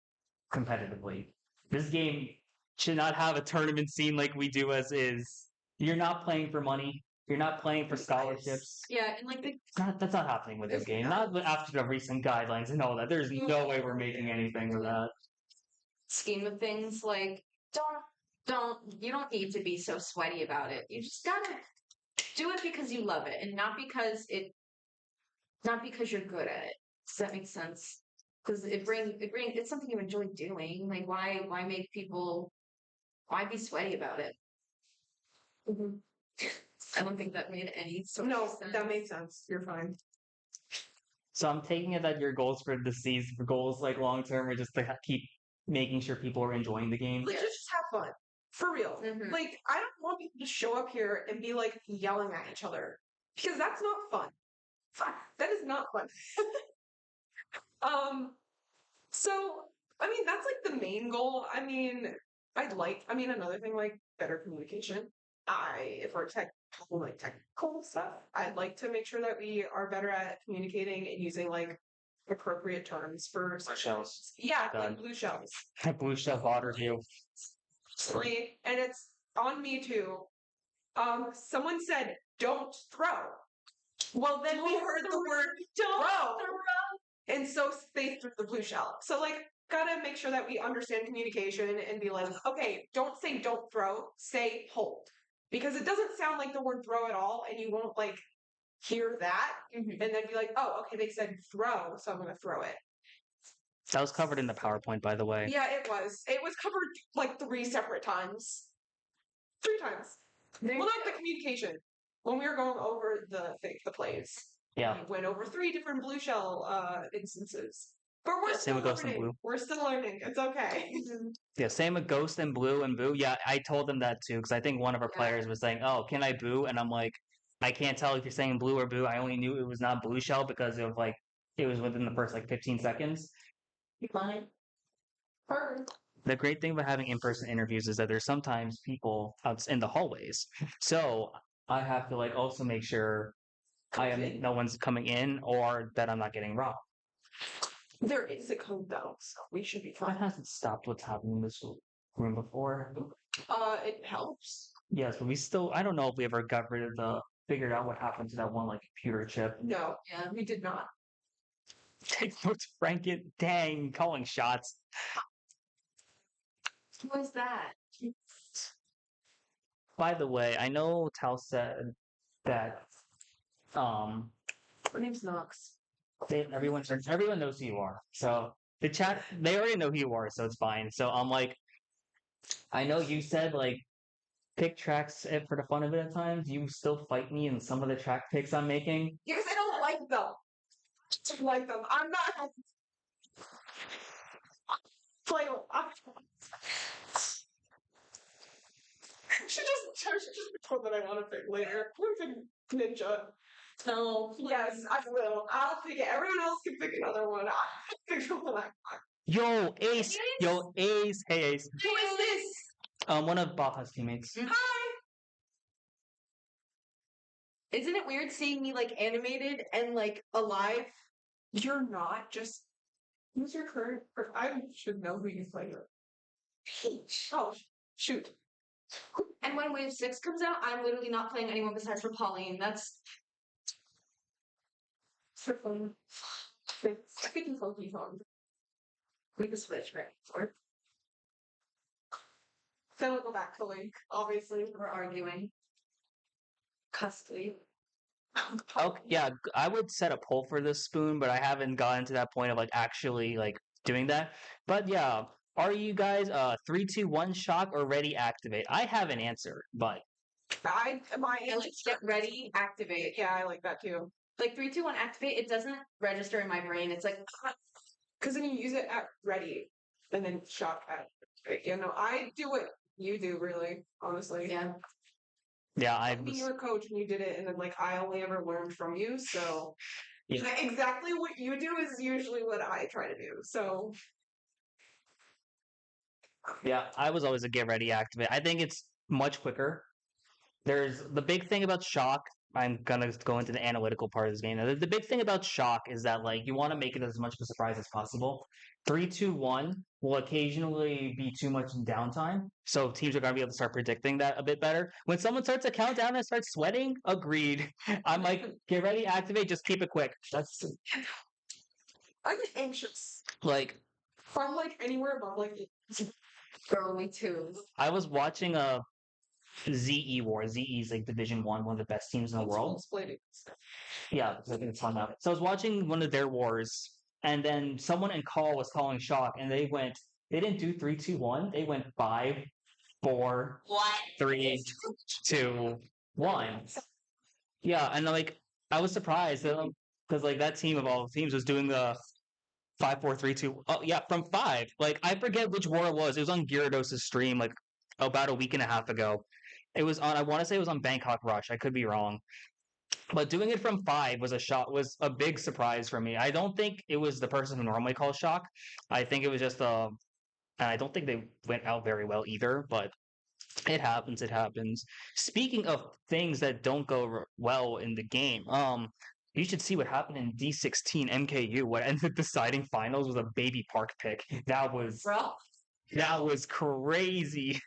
competitively. This game should not have a tournament scene like we do as is. You're not playing for money. You're not playing for scholarships. Yeah, and like the That's not happening with this game. Not after the recent guidelines and all that. There's no way we're making anything with that. scheme of things, like you don't need to be so sweaty about it. You just gotta do it because you love it and not because you're good at it. Does that make sense? because it's something you enjoy doing. Like why make people why be sweaty about it? Mhm. I don't think that made any sort No, of sense. that made sense. You're fine. So I'm taking it that your goals for the season, goals like long term, are just to keep making sure people are enjoying the game. Like, just have fun. For real. Mhm. Like, I don't want people to show up here and be like yelling at each other. Because that's not fun. That is not fun. So I mean that's like the main goal. I mean, another thing like better communication. If we're technical stuff, I'd like to make sure that we are better at communicating and using like appropriate terms for Shells. yeah, Done. like blue shells. Blue Chef Otter View. And it's on me too. Someone said don't throw. Well, then we heard the word throw. And so they threw the blue shell. So like gotta make sure that we understand communication and be like, okay, don't say don't throw, say hold. Because it doesn't sound like the word throw at all, and you won't like hear that and then be like, oh, okay, they said throw, so I'm gonna throw it. That was covered in the PowerPoint, by the way. Yeah, it was. It was covered like 3 separate times. 3 times. Well, not the communication. When we were going over the plays. Yeah. We went over 3 different blue shell instances. But we're Same still with Ghost and learning. Blue. We're still learning. It's okay. Yeah, same with Ghost and Blue and Boo. Yeah, I told them that too because I think one of our players was saying, "Oh, can I boo?" And I'm like, I can't tell if you're saying blue or boo. I only knew it was not blue shell because of like it was within the first like 15 seconds. Fine. Perfect. The great thing about having in-person interviews is that there's sometimes people out in the hallways. So I have to like also make sure no one's coming in or that I'm not getting robbed. There is a code though, so we should be That fine. hasn't stopped what's happened in this room before. It helps. Yes, but we still, I don't know if we ever got rid of figured out what happened to that one like computer chip. No, Yeah. we did not. Take notes, Franken. Dang, calling shots. Who is that? By the way, I know Tal said that Her name's Knox. everyone knows who you are. So the chat, they already know who you are, so it's fine. So I'm like, I know you said like pick tracks for the fun of it at times. You still fight me in some of the track picks I'm making. Because I don't like them. I don't like them. I'm not play with she just told that I want to pick later. I'm gonna pick Ninja. No. Yes, I will. I'll pick it. Everyone else can pick another one. I'll pick the one I want. Yo, Ace. Yo, Ace. Hey, Ace. Who is this? One of Baja's teammates. Hi. Isn't it weird seeing me like animated and like alive? You're not just. Who's your current? I should know who you play with. Oh, shoot. And when Wave 6 comes out, I'm literally not playing anyone besides for Pauline. That's So fun. I think you focus on. we can switch right for. Then we'll go back to Link. Obviously, We're arguing. Custody. Okay, yeah, I would set a poll for this spoon, but I haven't gotten to that point of like actually like doing that. But yeah, are you guys 3, 2, 1 shock or ready activate? I have an answer, but my And like get ready, activate. Yeah, I like that too. Like 3, 2, 1, activate. It doesn't register in my brain. It's like Because then you use it at ready, and then shock at. You know, I do what you do, really, honestly. yeah. yeah, I mean, you were a coach and you did it, and then like I only ever learned from you, so Yeah. exactly what you do is usually what I try to do. So yeah, I was always a get ready activate. I think it's much quicker. There's the big thing about shock. I'm gonna go into the analytical part of this game. The big thing about shock is that like you want to make it as much of a surprise as possible. 3, 2, 1 will occasionally be too much downtime, so teams are gonna be able to start predicting that a bit better. When someone starts to count down and starts sweating, agreed. I'm like, get ready, activate, just keep it quick. That's I get anxious. like If I'm like anywhere above like Girl, me too. I was watching a ZE War. ZE is like Division one of the best teams in the world. splitting. Yeah, because I think it's fun now. So I was watching one of their wars and then someone in call was calling shock, and they didn't do 3-2-1. They went 5-4-3-2-1. Yeah, and like I was surprised because like that team of all teams was doing the 5-4-3-2. Oh yeah, from 5. Like I forget which war it was. It was on Gyarados' stream like about a week and a half ago. It was on. I want to say it was on Bangkok Rush. I could be wrong. But doing it from 5 was a big surprise for me. I don't think it was the person who normally calls shock. I think it was just and I don't think they went out very well either. But it happens. It happens. Speaking of things that don't go well in the game, you should see what happened in D16 MKU. What ended up deciding finals was a Baby Park pick. That was crazy.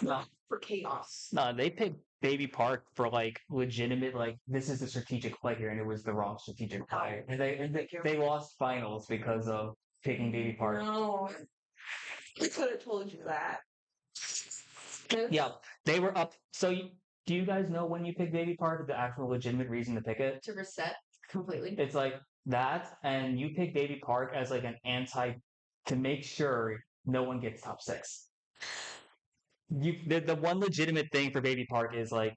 No, For chaos. no, they picked Baby Park for like legitimate, like this is a strategic play here, and it was the wrong strategic play, and they lost finals because of picking Baby Park. No. I could have told you that. Yeah, they were up. So, do you guys know when you pick Baby Park, the actual legitimate reason to pick it? To reset completely. It's like that, and you pick Baby Park as like an to make sure no one gets top 6. The one legitimate thing for Baby Park is like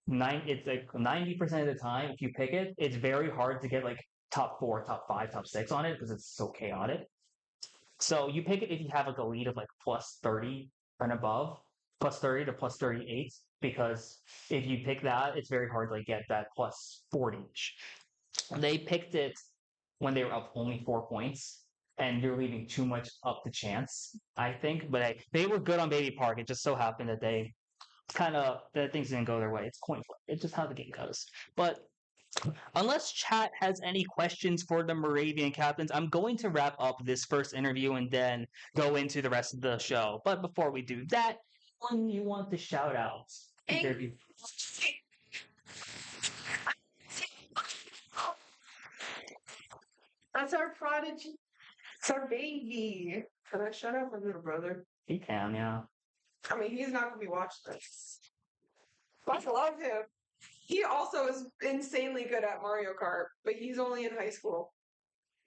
it's like 90% of the time if you pick it, it's very hard to get like top 4, top 5, top 6 on it because it's so chaotic. So you pick it if you have like a lead of like plus 30 and above, plus 30 to plus 38, because if you pick that, it's very hard to like get that plus 40. They picked it when they were up only 4 points, and you're leaving too much up to chance, I think. But they were good on Baby Park. It just so happened that that things didn't go their way. It's coin flip. It's just how the game goes. But unless chat has any questions for the Moravian captains, I'm going to wrap up this first interview and then go into the rest of the show. But before we do that, when you want the shout outs? That's our prodigy. It's our baby. Can I shout out my little brother? He can, yeah. I mean, he's not going to be watching this. But I love him. He also is insanely good at Mario Kart, but he's only in high school.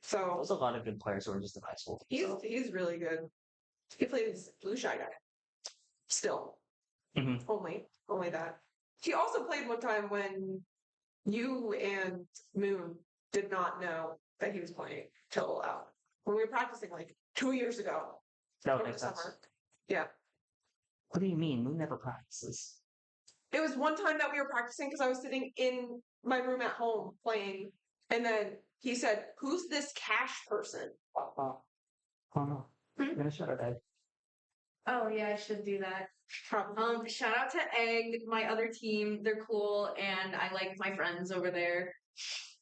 So There's a lot of good players who are just in high school. he's really good. He plays Blue Shy Guy. Still. Mm-hmm. Only that. He also played one time when you and Moon did not know that he was playing till when we were practicing like 2 years ago. That would over make the sense. summer. Yeah. What do you mean? Moon never practices. It was one time that we were practicing because I was sitting in my room at home playing, and then he said, "Who's this Cash person?" Oh no. I'm gonna shut it down. Oh yeah, I should do that. Probably. Shout out to Egg, my other team. They're cool, and I like my friends over there.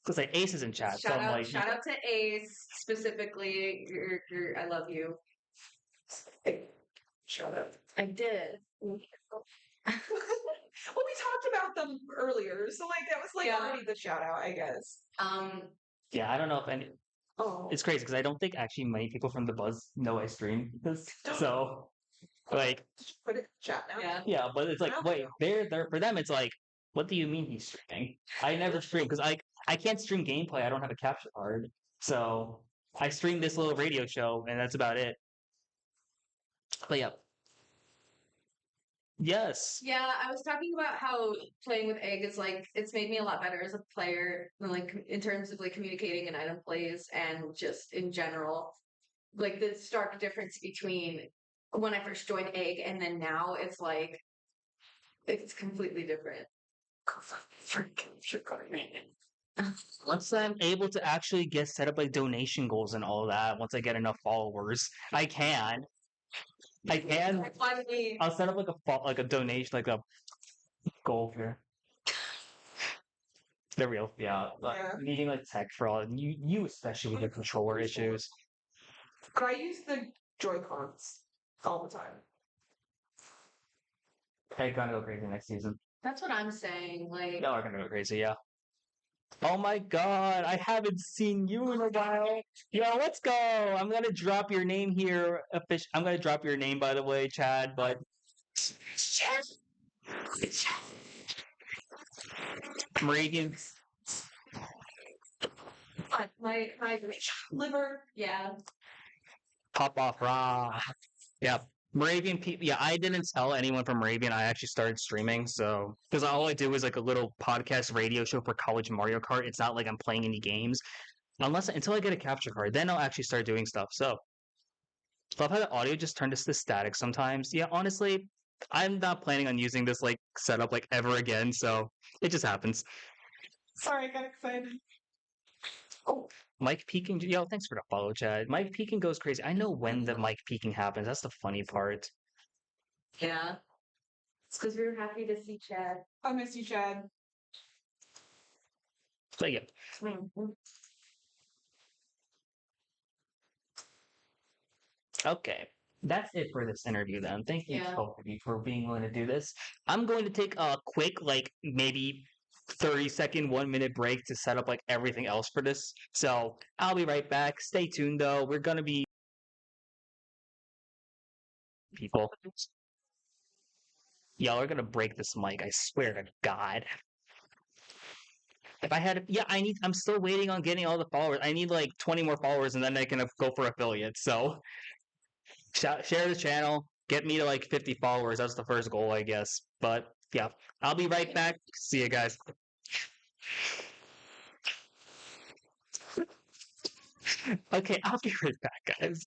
Because like Ace is in chat, so I'm like, Shout out to Ace specifically. I love you. Shut up. I did. Well, we talked about them earlier, so like that was like already the shout out, I guess. yeah, I don't know if any. Oh, It's crazy because I don't think actually many people from the Buzz know I stream this. So, like, just put it in chat now. Yeah. yeah, but it's like, wait, they're for them. It's like, what do you mean he's streaming? I never stream because I can't stream gameplay. I don't have a capture card, so I stream this little radio show, and that's about it. But yeah. Yes. Yeah, I was talking about how playing with Egg is like it's made me a lot better as a player, like in terms of like communicating in item plays and just in general. Like the stark difference between when I first joined Egg and then now it's like it's completely different. Once I'm able to actually get set up like donation goals and all that, once I get enough followers, I can. I'll set up like a donation, like a goal here. They're real, yeah. Needing like tech for all you especially with the controller issues. But I use the Joy-Cons all the time. Hey, gonna go crazy next season. That's what I'm saying. Like Y'all are gonna go crazy, yeah. Oh my god, I haven't seen you in a while. Yo, let's go. I'm gonna drop your name here. I'm gonna drop your name, by the way, Chad, but Moravian. My liver. Yeah. Pop off raw. Yeah. Moravian people. Yeah, I didn't tell anyone from Moravian. I actually started streaming, so because all I do is like a little podcast radio show for College Mario Kart. It's not like I'm playing any games until I get a capture card. Then I'll actually start doing stuff. So love how the audio just turned to static sometimes. Yeah, honestly, I'm not planning on using this like setup like ever again. So it just happens. Sorry, I got excited. Oh, Mike peeking. Yo, thanks for the follow, Chad. Mike peeking goes crazy. I know when the Mike peeking happens. That's the funny part. Yeah. It's because we were happy to see Chad. I miss you, Chad. So yeah. Okay. That's it for this interview then. Thank you, Yeah. both of you, for being willing to do this. I'm going to take a quick, like maybe 30-second, 1 minute break to set up like everything else for this. So I'll be right back. Stay tuned though. We're gonna be people. Y'all are gonna break this mic, I swear to God. If I had, yeah, I'm still waiting on getting all the followers. I need like 20 more followers and then I can go for affiliates. So share the channel, get me to like 50 followers. That's the first goal, I guess. But yeah, I'll be right back. See you guys. Okay, I'll be right back, guys.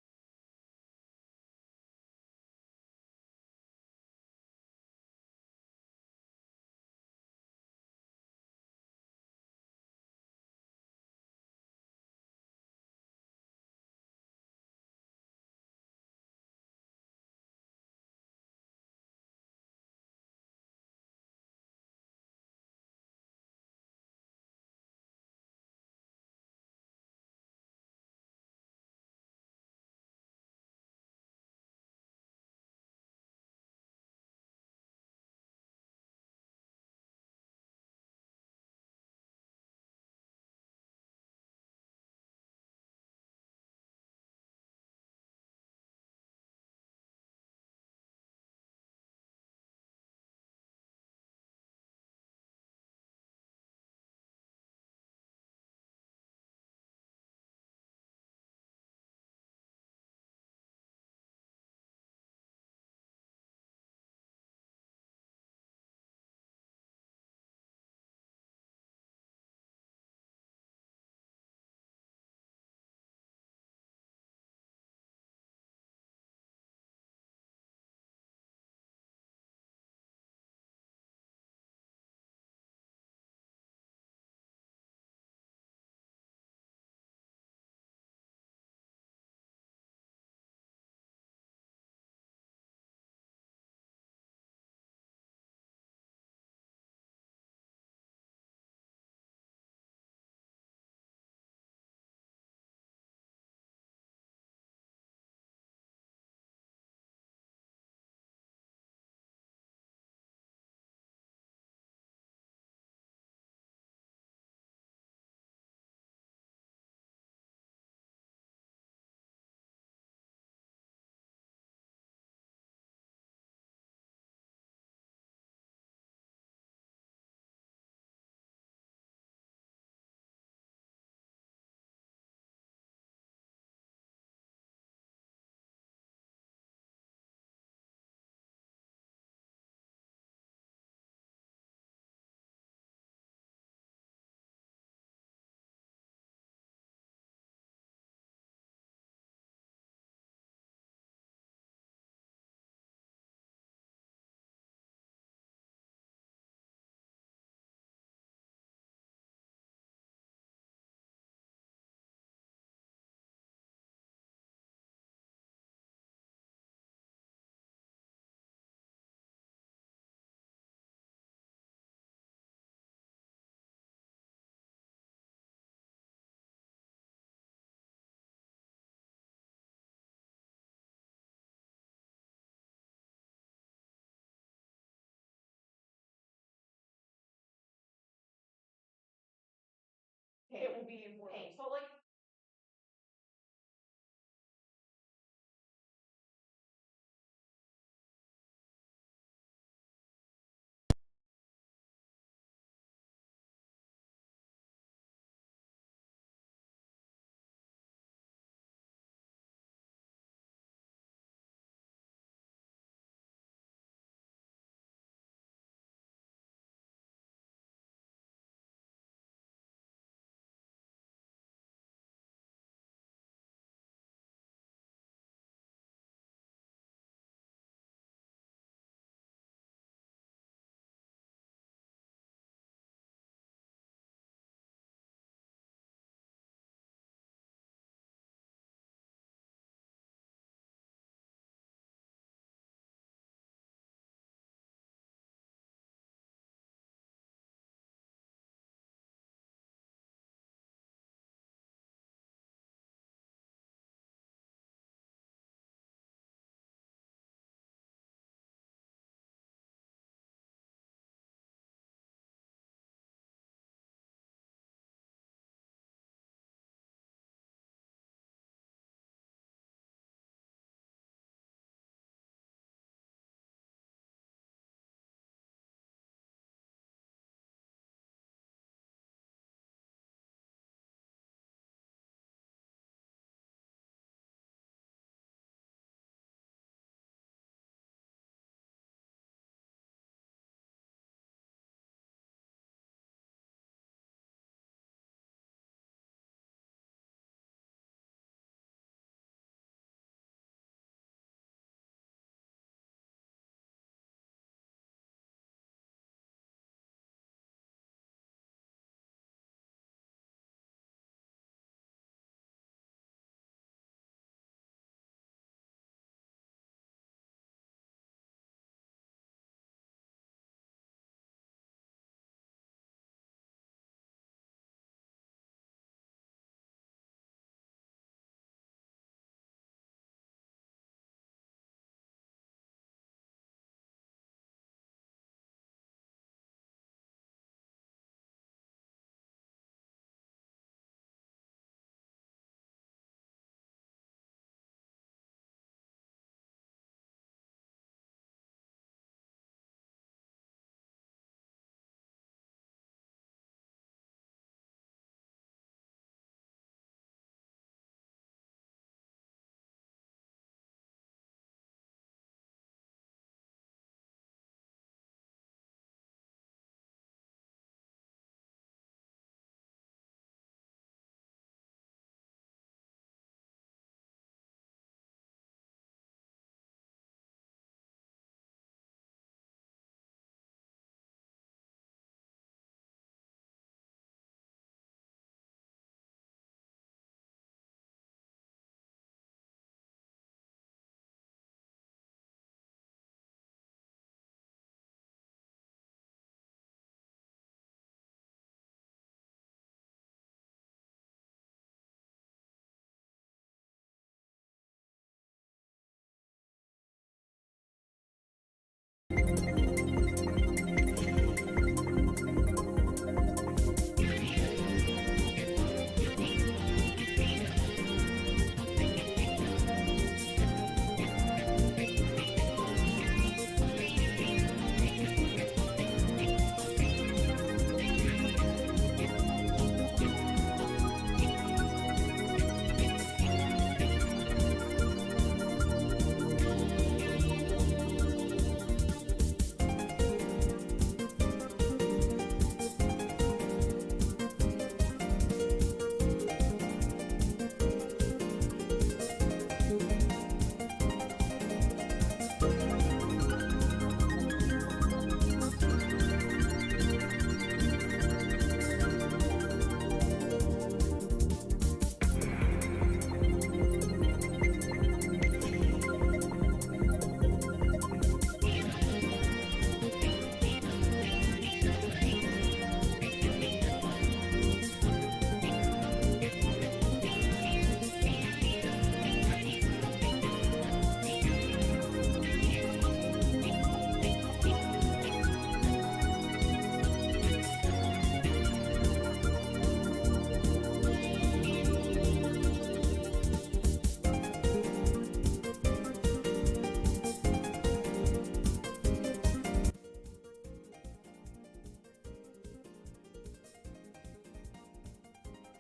It will be painful. Like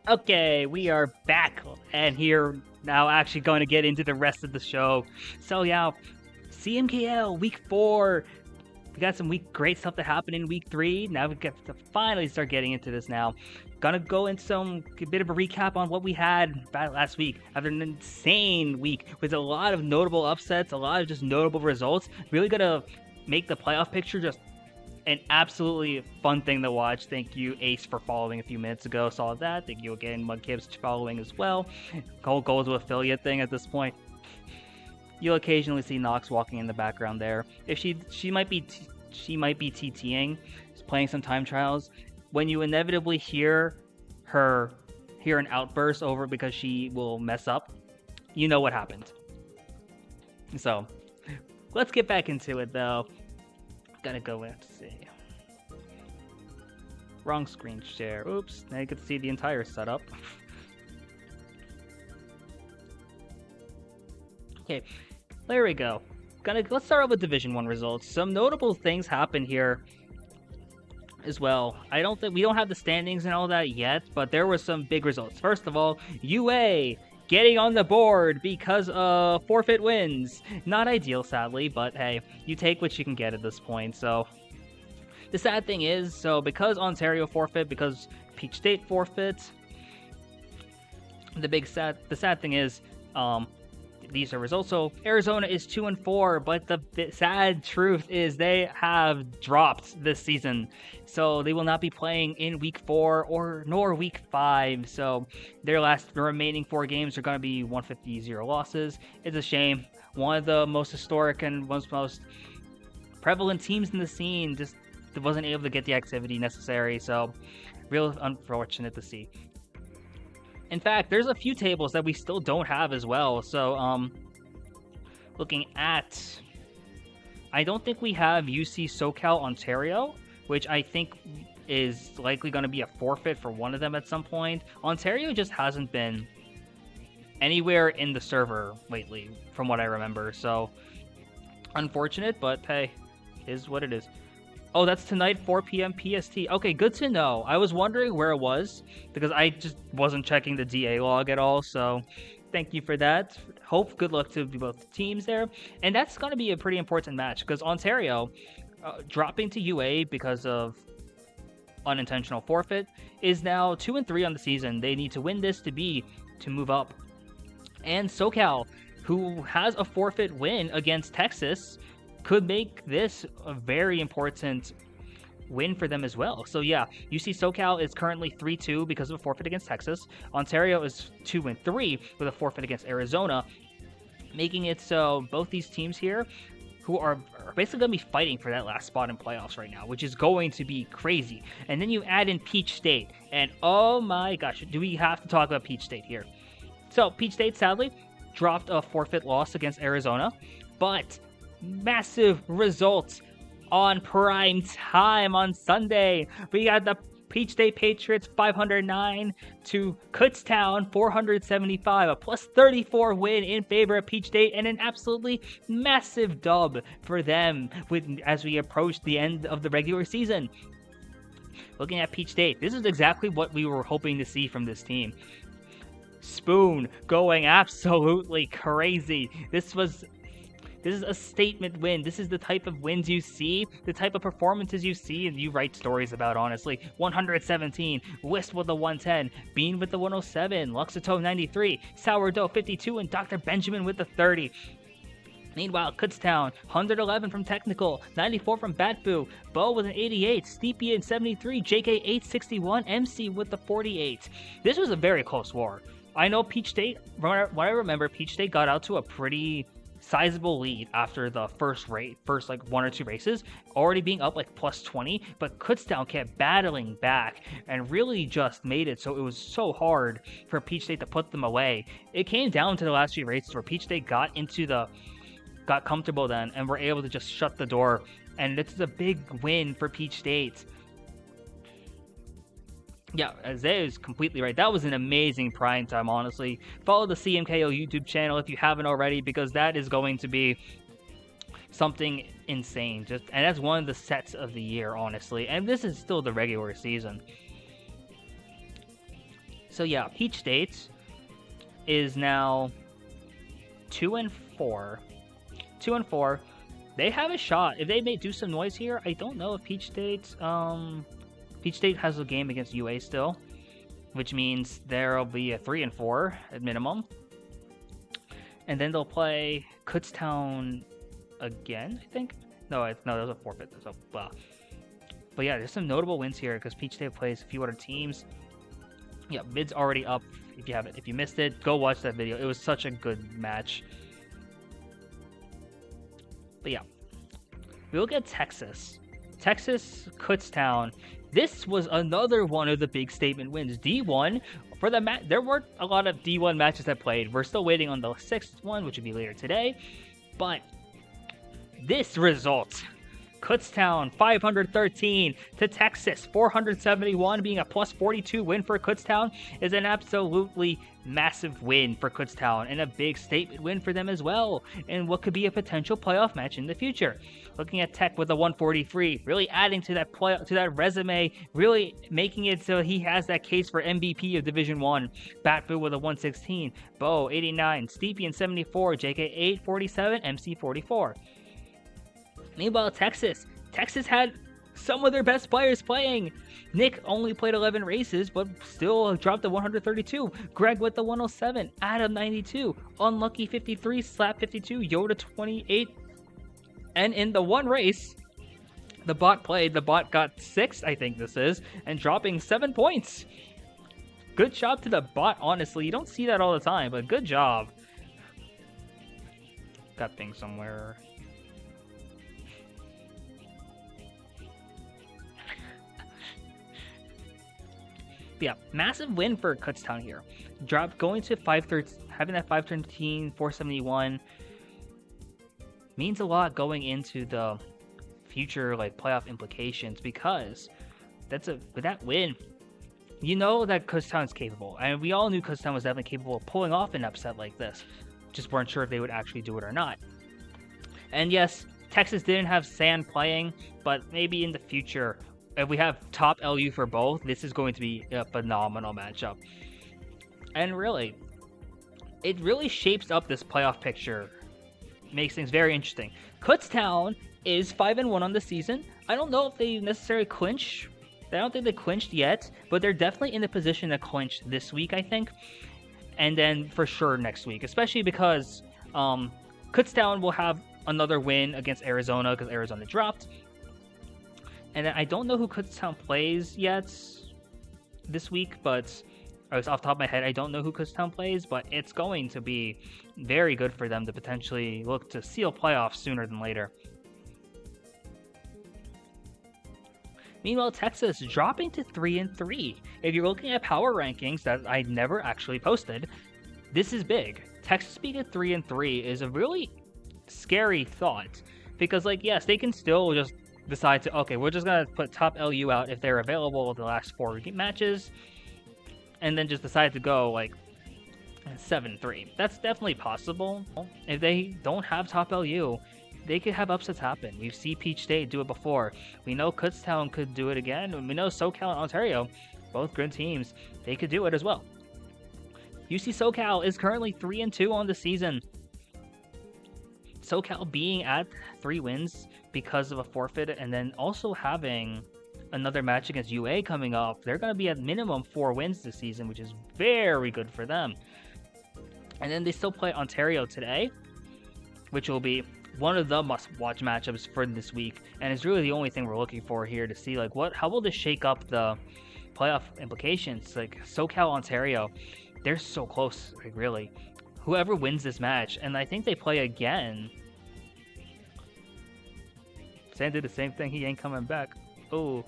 Okay, we are back and here now actually going to get into the rest of the show. So yeah, CMKL week 4. We got some great stuff that happened in week 3. Now we get to finally start getting into this now. Gonna go into a bit of a recap on what we had last week. After an insane week with a lot of notable upsets, a lot of just notable results. Really gonna make the playoff picture just an absolutely fun thing to watch. Thank you, Ace, for following a few minutes ago. Saw that. Thank you again, Mudkibs, following as well. Whole goals to affiliate thing at this point. You'll occasionally see Nox walking in the background there. If she might be TTing, playing some time trials. When you inevitably hear an outburst over because she will mess up, you know what happened. So let's get back into it though. Gotta go in. Let's see. Wrong screen share. Oops. Now you can see the entire setup. Okay, there we go. Let's start off with Division 1 results. Some notable things happen here as well. We don't have the standings and all that yet, but there were some big results. First of all, UA getting on the board because of forfeit wins. Not ideal, sadly, but hey, you take what you can get at this point. So the sad thing is, because Ontario forfeit, because Peach State forfeit, the sad thing is, these are results. So Arizona is 2-4, but the sad truth is they have dropped this season. So they will not be playing in week 4 nor week 5. So the remaining 4 games are going to be 150-0 losses. It's a shame. One of the most historic and most prevalent teams in the scene just wasn't able to get the activity necessary. So real unfortunate to see. In fact, there's a few tables that we still don't have as well. So, looking at, I don't think we have UC SoCal Ontario, which I think is likely going to be a forfeit for one of them at some point. Ontario just hasn't been anywhere in the server lately, from what I remember. So, unfortunate, but hey, is what it is. Oh, that's tonight, 4 p.m. PST. Okay, good to know. I was wondering where it was because I just wasn't checking the DA log at all. So thank you for that. Good luck to both teams there. And that's going to be a pretty important match because Ontario dropping to UA because of unintentional forfeit is now 2-3 on the season. They need to win this to move up. And SoCal, who has a forfeit win against Texas, could make this a very important win for them as well. So yeah, UC SoCal is currently 3-2 because of a forfeit against Texas. Ontario is 2-3 with a forfeit against Arizona, making it so both these teams here, who are basically going to be fighting for that last spot in playoffs right now, which is going to be crazy. And then you add in Peach State, and oh my gosh, do we have to talk about Peach State here? So Peach State sadly dropped a forfeit loss against Arizona, but massive results on prime time on Sunday. We got the Peach State Patriots 509 to Kutztown 475, a plus 34 win in favor of Peach State, and an absolutely massive dub for them as we approach the end of the regular season. Looking at Peach State, this is exactly what we were hoping to see from this team. Spoon going absolutely crazy. This is a statement win. This is the type of wins you see, the type of performances you see, and you write stories about, honestly. 117, Wisp with the 110, Bean with the 107, Luxato 93, Sourdough 52, and Dr. Benjamin with the 30. Meanwhile, Kutztown, 111 from Technical, 94 from Batboo, Bo with an 88, Steepian 73, JK 861, MC with the 48. This was a very close war. I know Peach State, what I remember, Peach State got out to a pretty sizable lead after the first 1 or 2 races, already being up like plus 20, but Kutztown kept battling back and really just made it so it was so hard for Peach State to put them away. It came down to the last few races where Peach State got comfortable then and were able to just shut the door, and it's a big win for Peach State. Yeah, Isaiah is completely right. That was an amazing prime time, honestly. Follow the CMKL YouTube channel if you haven't already, because that is going to be something insane. And that's one of the sets of the year, honestly. And this is still the regular season. So yeah, Peach State is now 2-4. 2-4. They have a shot. If they may do some noise here, I don't know if Peach State has a game against UA still, which means there'll be a 3-4 at minimum. And then they'll play Kutztown again, I think. No, that was a forfeit. So blah. But yeah, there's some notable wins here because Peach State plays a few other teams. Yeah, mid's already up. If you missed it, go watch that video. It was such a good match. But yeah, we look at Texas. Texas, Kutztown. This was another one of the big statement wins. D1 for the match. There were a lot of D1 matches that played. We're still waiting on the 6th one, which will be later today. But this result, Kutztown 513 to Texas 471, being a plus 42 win for Kutztown, is an absolutely massive win for Kutztown and a big statement win for them as well, and what could be a potential playoff match in the future. Looking at Tech with a 143, really adding to that resume, really making it so he has that case for MVP of Division 1. Batfu with a 116, Bo 89, Steepian 74, JK 847, MC 44. Meanwhile, Texas had some of their best players playing. Nick only played 11 races, but still dropped to 132. Greg with the 107, Adam 92, Unlucky 53, Slap 52, Yoda 28. And in the one race the bot played, the bot got 6, I think this is, and dropping 7 points. Good job to the bot, honestly. You don't see that all the time, but good job. Got things somewhere. But yeah, massive win for Kutztown here. Going to 513, having that 513, 471 means a lot going into the future playoff implications, because with that win, you know that Kutztown's capable, and we all knew Kutztown was definitely capable of pulling off an upset like this. Just weren't sure if they would actually do it or not. And yes, Texas didn't have Sand playing, but maybe in the future, if we have top LU for both, this is going to be a phenomenal matchup. And really, it really shapes up this playoff picture. Makes things very interesting. Kutztown is 5-1 on the season. I don't know if they necessarily clinch. I don't think they clinched yet, but they're definitely in the position to clinch this week, I think. And then for sure next week, especially because Kutztown will have another win against Arizona because Arizona dropped. And I don't know who Kutztown plays yet this week, but I was off the top of my head. I don't know who Kutztown plays, but it's going to be very good for them to potentially look to seal playoffs sooner than later. Meanwhile, Texas dropping to 3-3. If you're looking at power rankings that I never actually posted, this is big. Texas being at 3-3 is a really scary thought, because yes, they can still just decide to, okay, we're just gonna put top LU out if they're available the last 4 matches, and then just decide to go 7-3. That's definitely possible. If they don't have top LU, they could have upsets happen. We've seen Peach State do it before. We know Kutztown could do it again, and we know SoCal and Ontario, both good teams, they could do it as well. UC SoCal is currently 3-2 on the season. SoCal being at 3 wins because of a forfeit, and then also having another match against UA coming up. They're going to be at minimum 4 wins this season, which is very good for them. And then they still play Ontario today, which will be one of the must-watch matchups for this week. And it's really the only thing we're looking for here to see how will this shake up the playoff implications. SoCal, Ontario, they're so close, really. Whoever wins this match, and I think they play again. Sam did the same thing. He ain't coming back. Oh,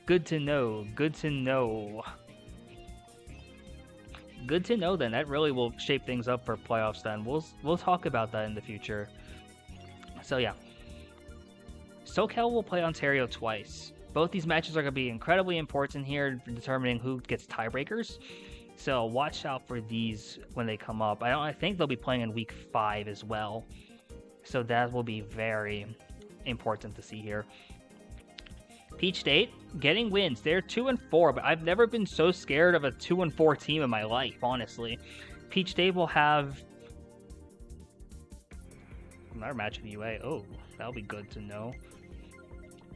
good to know. Good to know. Good to know. Then that really will shape things up for playoffs. Then we'll talk about that in the future. So yeah, SoCal will play Ontario twice. Both these matches are going to be incredibly important here for determining who gets tiebreakers. So watch out for these when they come up. I think they'll be playing in week 5 as well. So that will be very important to see here. Peach State getting wins. They're 2-4, but I've never been so scared of a 2-4 team in my life, honestly. Peach State will have another match with UA. Oh, that'll be good to know.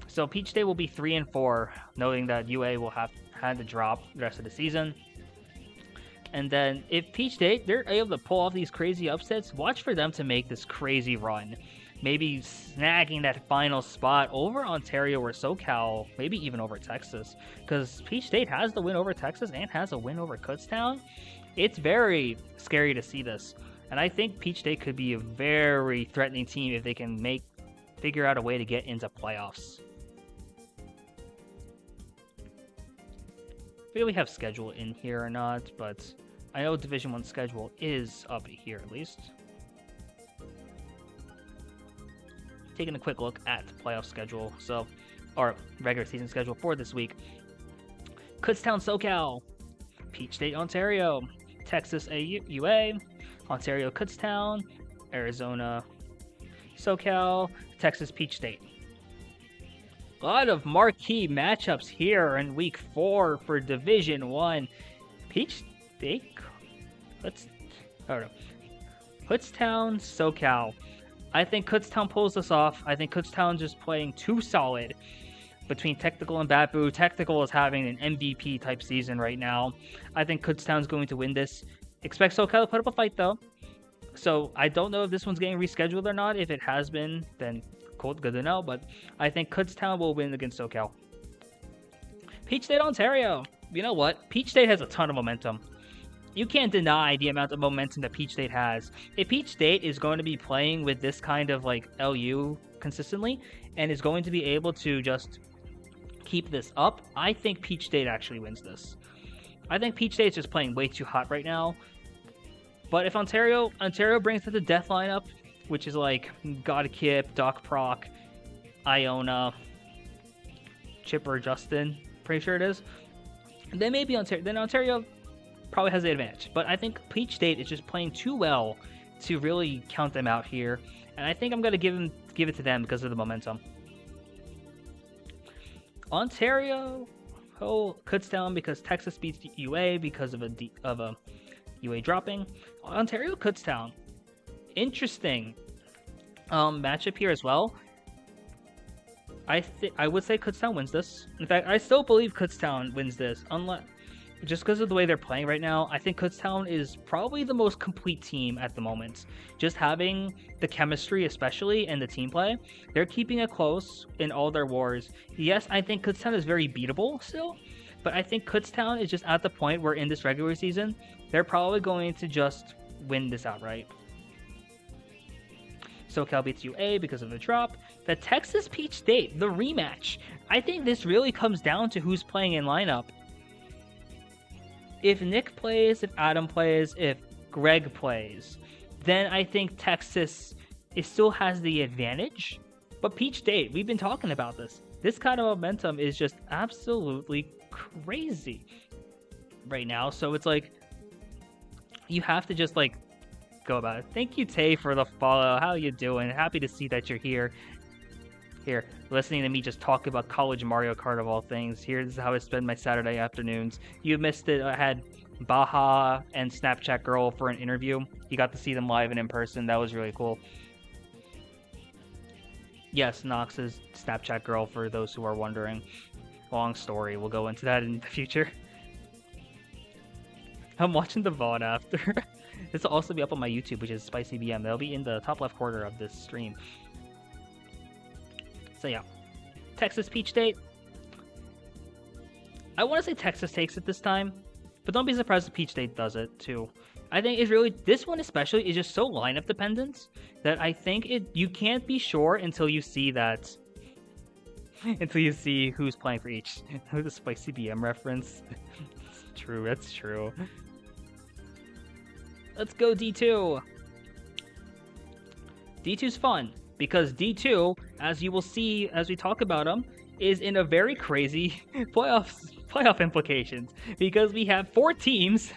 So Peach State will be 3-4, knowing that UA will have had to drop the rest of the season. And then if Peach State, they're able to pull off these crazy upsets, watch for them to make this crazy run. Maybe snagging that final spot over Ontario or SoCal, maybe even over Texas. Because Peach State has the win over Texas and has a win over Kutztown. It's very scary to see this. And I think Peach State could be a very threatening team if they can figure out a way to get into playoffs. I feel we have schedule in here or not, but I know Division 1 schedule is up here at least. Taking a quick look at the playoff schedule, or regular season schedule for this week. Kutztown, SoCal, Peach State, Ontario, Texas, UA, Ontario, Kutztown, Arizona, SoCal, Texas, Peach State. A lot of marquee matchups here in Week 4 for Division 1. Peach State? Kutztown, SoCal. I think Kutztown pulls this off. I think Kutztown just playing too solid between Technical and Bapu. Technical is having an MVP type season right now. I think Kutztown's going to win this. Expect SoCal to put up a fight though. So I don't know if this one's getting rescheduled or not. If it has been, then cool, good to know. But I think Kutztown will win against SoCal. Peach State, Ontario. You know what? Peach State has a ton of momentum. You can't deny the amount of momentum that Peach State has. If Peach State is going to be playing with this kind of like LU consistently and is going to be able to just keep this up, I think Peach State actually wins this. I think Peach State is just playing way too hot right now. But if Ontario brings to the death lineup, which is like Godkip, Doc Proc, Iona, Chipper, Justin, pretty sure it is, then maybe Ontario probably has the advantage. But I think Peach State is just playing too well to really count them out here. And I think I'm going to give it to them because of the momentum. Ontario, Kutztown because Texas beats UA because of a UA dropping. Ontario, Kutztown. Interesting matchup here as well. I would say Kutztown wins this. In fact, I still believe Kutztown wins this, just because of the way they're playing right now. I think Kutztown is probably the most complete team at the moment. Just having the chemistry, especially, and the team play, they're keeping it close in all their wars. Yes, I think Kutztown is very beatable still, but I think Kutztown is just at the point where in this regular season, they're probably going to just win this outright. SoCal beats UA because of the drop. The Texas Peach State, the rematch. I think this really comes down to who's playing in lineup. If Nick plays, if Adam plays, if Greg plays, then I think Texas still has the advantage. But Peach State, we've been talking about this. This kind of momentum is just absolutely crazy right now. So it's like, you have to just like go about it. Thank you, Tay, for the follow. How you doing? Happy to see that you're here. Here, listening to me just talk about college Mario Kart of all things. Here's how I spend my Saturday afternoons. You missed it. I had Baja and Snapchat Girl for an interview. You got to see them live and in person. That was really cool. Yes, Nox is Snapchat Girl for those who are wondering. Long story. We'll go into that in the future. I'm watching the VOD after. This will also be up on my YouTube, which is Spicy BM. They'll be in the top left corner of this stream. So yeah, Texas Peach State. I want to say Texas takes it this time, but don't be surprised if Peach State does it too. I think it's really, this one especially is just so lineup dependent that I think you can't be sure until you see that, until you see who's playing for each. The Spicy BM reference. It's true, that's true. Let's go D2. D2's fun. Because D2, as you will see as we talk about them, is in a very crazy playoff implications. Because we have 4 teams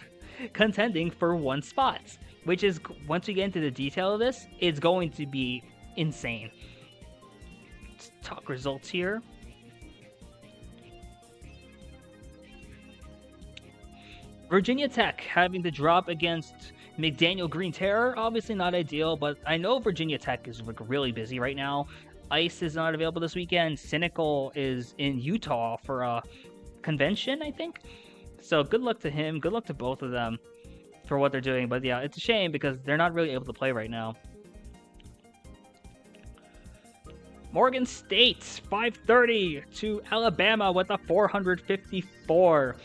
contending for 1 spot. Which is, once we get into the detail of this, it's going to be insane. Let's talk results here. Virginia Tech having to drop against McDaniel Green Terror, obviously not ideal, but I know Virginia Tech is like really busy right now. Ice is not available this weekend. Cynical is in Utah for a convention, I think. So good luck to him. Good luck to both of them for what they're doing. But yeah, it's a shame because they're not really able to play right now. Morgan State 530 to Alabama with a 454.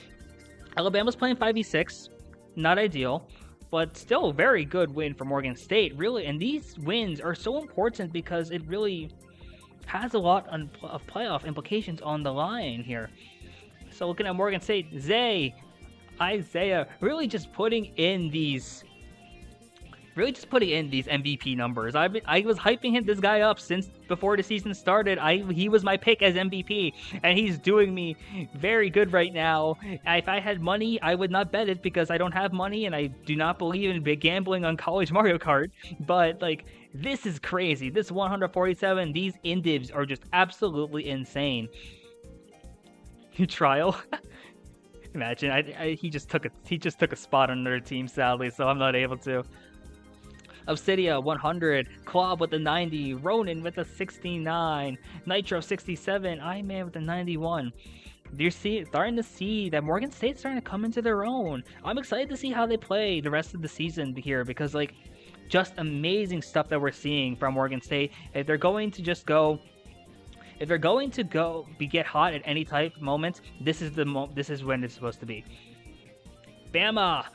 Alabama's playing 5v6, not ideal, but still a very good win for Morgan State, really. And these wins are so important because it really has a lot of playoff implications on the line here. So looking at Morgan State, Isaiah really just putting in these MVP numbers. I was hyping this guy up since before the season started. He was my pick as MVP, and he's doing me very good right now. If I had money, I would not bet it because I don't have money, and I do not believe in big gambling on college Mario Kart. But like, this is crazy. This 147, these indivs are just absolutely insane. Trial. Imagine, he just took a spot on another team, sadly, so I'm not able to. Obsidia 100, Klob with the 90, Ronin with the 69, Nitro 67, Iman with the 91. You're starting to see that Morgan State's starting to come into their own. I'm excited to see how they play the rest of the season here because, like, just amazing stuff that we're seeing from Morgan State. If they're going to get hot at any type of moment, this is when it's supposed to be. Bama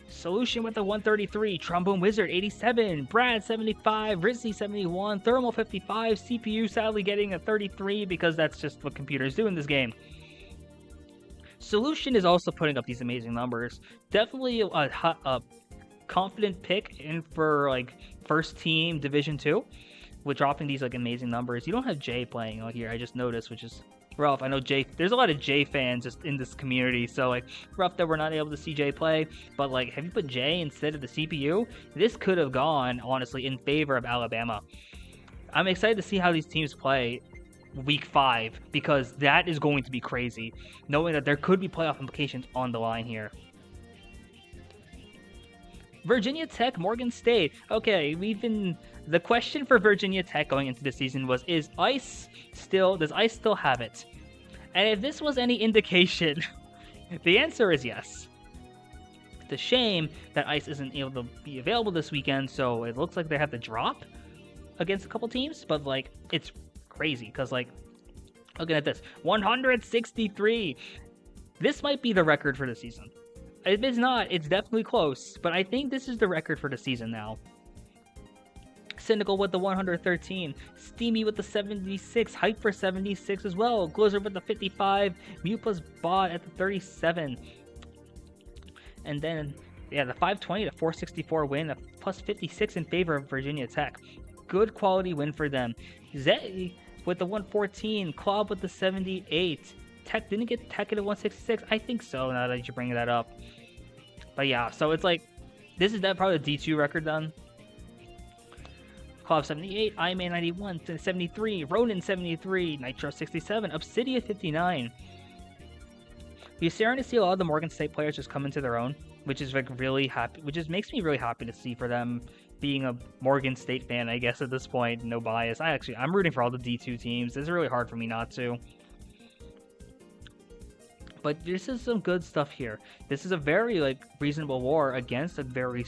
Solution with the 133, Trombone Wizard 87, Brad 75, Rizzy 71, Thermal 55, CPU sadly getting a 33 because that's just what computers do in this game. Solution is also putting up these amazing numbers. Definitely a confident pick in for like first team Division 2 with dropping these like amazing numbers. You don't have Jay playing like here, I just noticed, which is rough. I know Jay, there's a lot of Jay fans just in this community, so like rough that we're not able to see Jay play. But like, have you put Jay instead of the CPU? This could have gone honestly in favor of Alabama. I'm excited to see how these teams play week 5 because that is going to be crazy, knowing that there could be playoff implications on the line here. Virginia Tech, Morgan State. Okay, the question for Virginia Tech going into the season was, does Ice still have it? And if this was any indication, the answer is yes. It's a shame that Ice isn't able to be available this weekend, so it looks like they have to drop against a couple teams, but like, it's crazy because like, looking at this, 163. This might be the record for the season. If it's not, it's definitely close, but I think this is the record for the season now. Cynical with the 113, Steamy with the 76, Hype for 76 as well, Glizzer with the 55, Mew plus Bot at the 37. And then, yeah, the 520 to 464 win, a plus 56 in favor of Virginia Tech. Good quality win for them. Zay with the 114, Klob with the 78. Tech didn't get Tech at a 166. I think so, now that you bring that up. But yeah, so it's like, this is probably the D2 record done. Klob 78, Iman 91, 73, Ronin 73, Nitro 67, Obsidia 59. You're starting to see a lot of the Morgan State players just come into their own, which is like really happy, makes me really happy to see for them. Being a Morgan State fan, I guess at this point, no bias. I'm rooting for all the D2 teams. It's really hard for me not to. But this is some good stuff here. This is a very like reasonable war against a very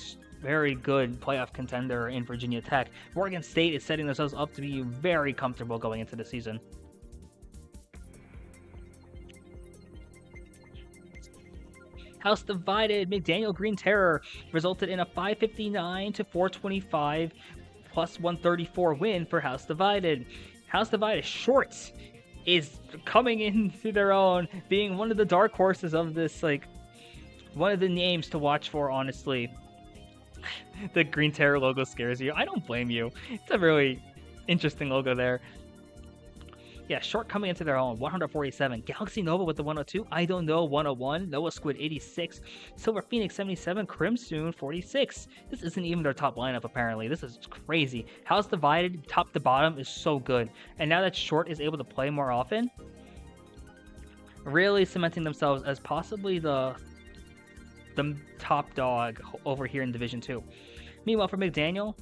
good playoff contender in Virginia Tech. Morgan State is setting themselves up to be very comfortable going into the season. House divided. McDaniel Green Terror resulted in a 559 to 425 plus 134 win for House Divided. House Divided Shorts is coming into their own, being one of the dark horses of this, like, one of the names to watch for, honestly. The Green Terror logo scares you. I don't blame you. It's a really interesting logo there. Yeah, Short coming into their own, 147. Galaxy Nova with the 102. I don't know, 101. Noah Squid, 86. Silver Phoenix, 77. Crimson, 46. This isn't even their top lineup, apparently. This is crazy. House Divided, top to bottom, is so good. And now that Short is able to play more often, really cementing themselves as possibly the the top dog over here in Division 2. Meanwhile, for McDaniel,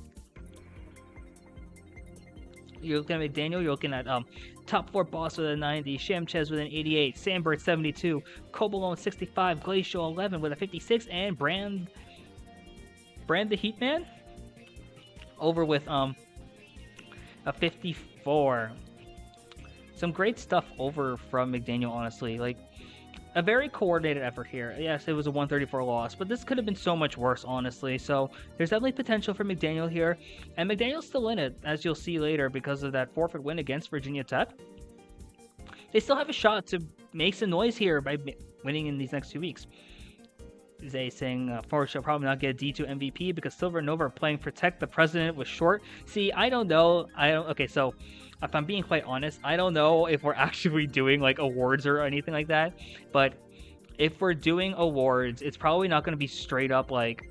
you're looking at top 4 Boss with a 90, Shamchez with an 88, Sandbird 72, Cobalone 65, Glacial 11 with a 56, and Brand the Heatman over with a 54. Some great stuff over from McDaniel, honestly. Like, a very coordinated effort here. Yes, it was a 134 loss, but this could have been so much worse, honestly. So there's definitely potential for McDaniel here. And McDaniel's still in it, as you'll see later, because of that forfeit win against Virginia Tech. They still have a shot to make some noise here by winning in these next 2 weeks. Zay saying, Forrest will probably not get a D2 MVP because Silver and Nova are playing Protect the President with Short. See, I don't know. Okay, so if I'm being quite honest, I don't know if we're actually doing like awards or anything like that. But if we're doing awards, it's probably not going to be straight up like,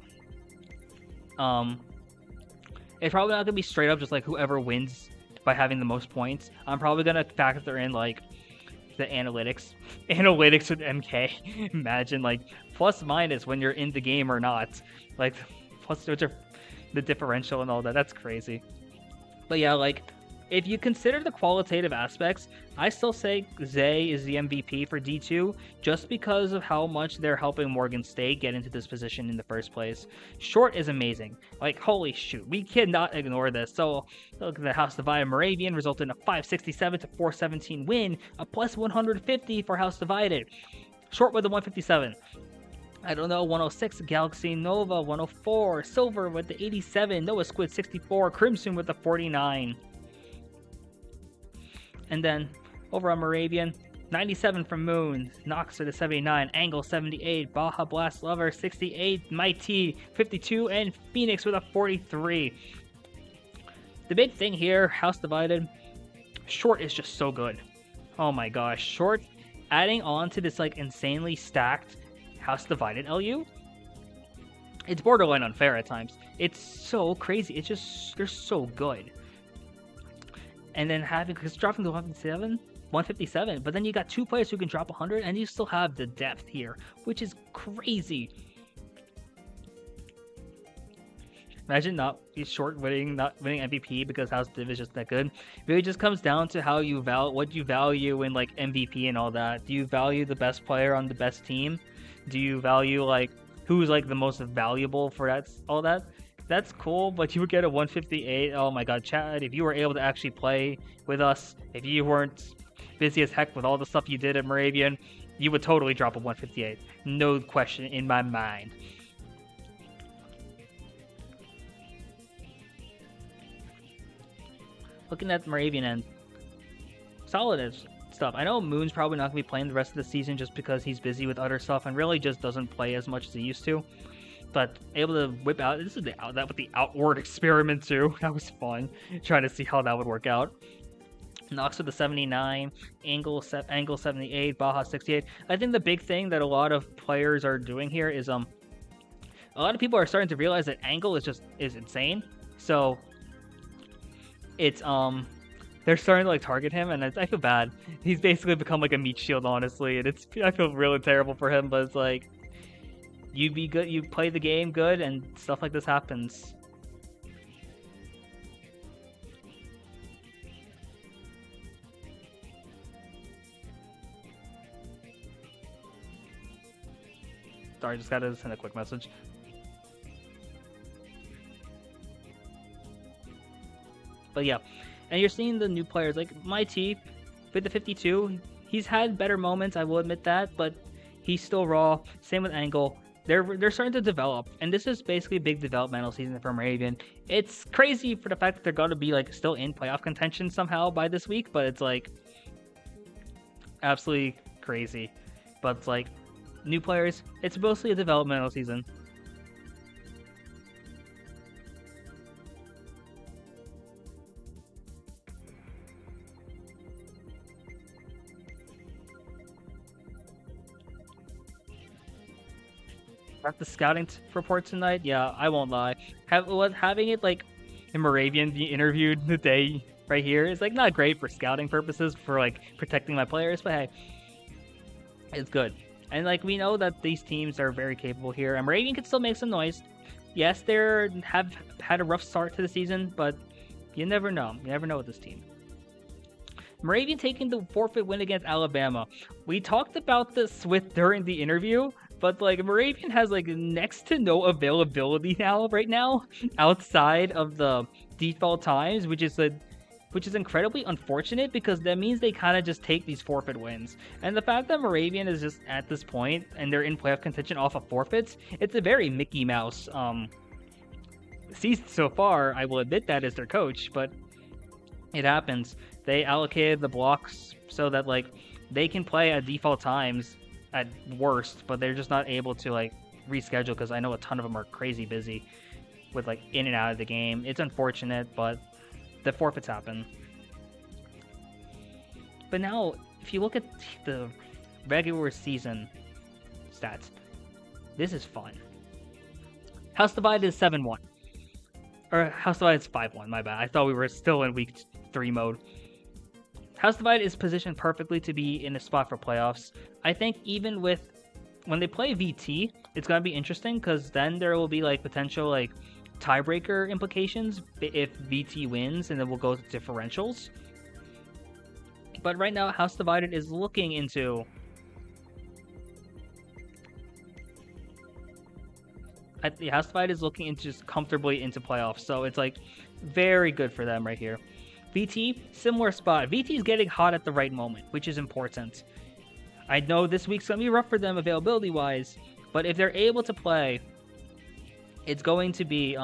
it's probably not going to be straight up just like whoever wins by having the most points. I'm probably going to factor in like the analytics with MK. Imagine like plus minus when you're in the game or not, like plus the differential and all that. That's crazy. But yeah, like if you consider the qualitative aspects, I still say Zay is the MVP for D2 just because of how much they're helping Morgan State get into this position in the first place. Short is amazing. Like, holy shoot, we cannot ignore this. So, look at the House Divided Moravian resulted in a 567 to 417 win, a plus 150 for House Divided. Short with a 157. I don't know, 106, Galaxy Nova, 104, Silver with the 87, Noah Squid 64, Crimson with the 49. And then over on Moravian, 97 from Moon, Nox with a 79, Angle 78, Baja Blast Lover 68, Mighty 52, and Phoenix with a 43. The big thing here, House Divided, Short is just so good. Oh my gosh, Short adding on to this like insanely stacked House Divided LU, it's borderline unfair at times. It's so crazy. It's just, they're so good. And then because dropping to 157, but then you got 2 players who can drop 100, and you still have the depth here, which is crazy. Imagine not winning MVP because House Div is just that good. It really just comes down to how you what you value in like MVP and all that. Do you value the best player on the best team? Do you value like who's like the most valuable for that? All that. That's cool, but you would get a 158. Oh my god, Chad, if you were able to actually play with us, if you weren't busy as heck with all the stuff you did at Moravian, you would totally drop a 158. No question in my mind. Looking at the Moravian end, solid stuff. I know Moon's probably not going to be playing the rest of the season just because he's busy with other stuff and really just doesn't play as much as he used to. But able to whip out, this is that with the outward experiment too. That was fun, trying to see how that would work out. Nox with the 79, Angle 78, Baja 68. I think the big thing that a lot of players are doing here is a lot of people are starting to realize that Angle is insane. So it's they're starting to like target him, and I feel bad. He's basically become like a meat shield, honestly, and I feel really terrible for him. But it's like, you be good, you play the game good, and stuff like this happens. Sorry, just gotta send a quick message. But yeah, and you're seeing the new players like Mighty with the 52. He's had better moments, I will admit that, but he's still raw. Same with Angle. They're starting to develop, and this is basically a big developmental season for Moravian. It's crazy for the fact that they're going to be like still in playoff contention somehow by this week, but it's like absolutely crazy. But it's like new players, it's mostly a developmental season. At the scouting report tonight, yeah, I won't lie. Having it like in Moravian be interviewed the day right here is like not great for scouting purposes, for like protecting my players, but hey, it's good. And like we know that these teams are very capable here, and Moravian can still make some noise. Yes, they have had a rough start to the season, but you never know. You never know with this team. Moravian taking the forfeit win against Alabama. We talked about this during the interview, but like Moravian has like next to no availability right now outside of the default times, which is incredibly unfortunate because that means they kind of just take these forfeit wins. And the fact that Moravian is just at this point and they're in playoff contention off of forfeits, it's a very Mickey Mouse season so far. I will admit that as their coach, but it happens. They allocated the blocks so that like they can play at default times at worst, but they're just not able to like reschedule because I know a ton of them are crazy busy with like in and out of the game. It's unfortunate, but the forfeits happen. But now, if you look at the regular season stats, this is fun. House Divided is 7-1. Or House Divided is 5-1, my bad. I thought we were still in week 3 mode. House Divided is positioned perfectly to be in a spot for playoffs. I think even with, when they play VT, it's going to be interesting because then there will be like potential like tiebreaker implications if VT wins, and then we'll go to differentials. But right now, House Divided is looking into House Divided is looking into just comfortably into playoffs, so it's like very good for them right here. VT, similar spot. VT is getting hot at the right moment, which is important. I know this week's gonna be rough for them availability wise, but if they're able to play, it's going to be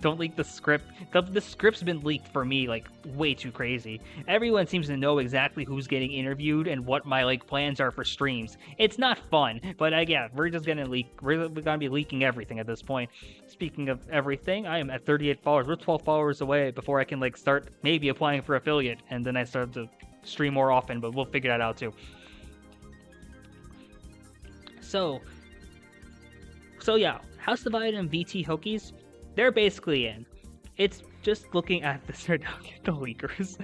don't leak the script. The script's been leaked for me like way too crazy. Everyone seems to know exactly who's getting interviewed and what my like plans are for streams. It's not fun, but yeah, we're just gonna leak. We're gonna be leaking everything at this point. Speaking of everything, I am at 38 followers. We're 12 followers away before I can like start maybe applying for affiliate, and then I start to stream more often. But we'll figure that out too. So yeah, House Divided and VT Hokies, they're basically in. It's just looking at the leakers.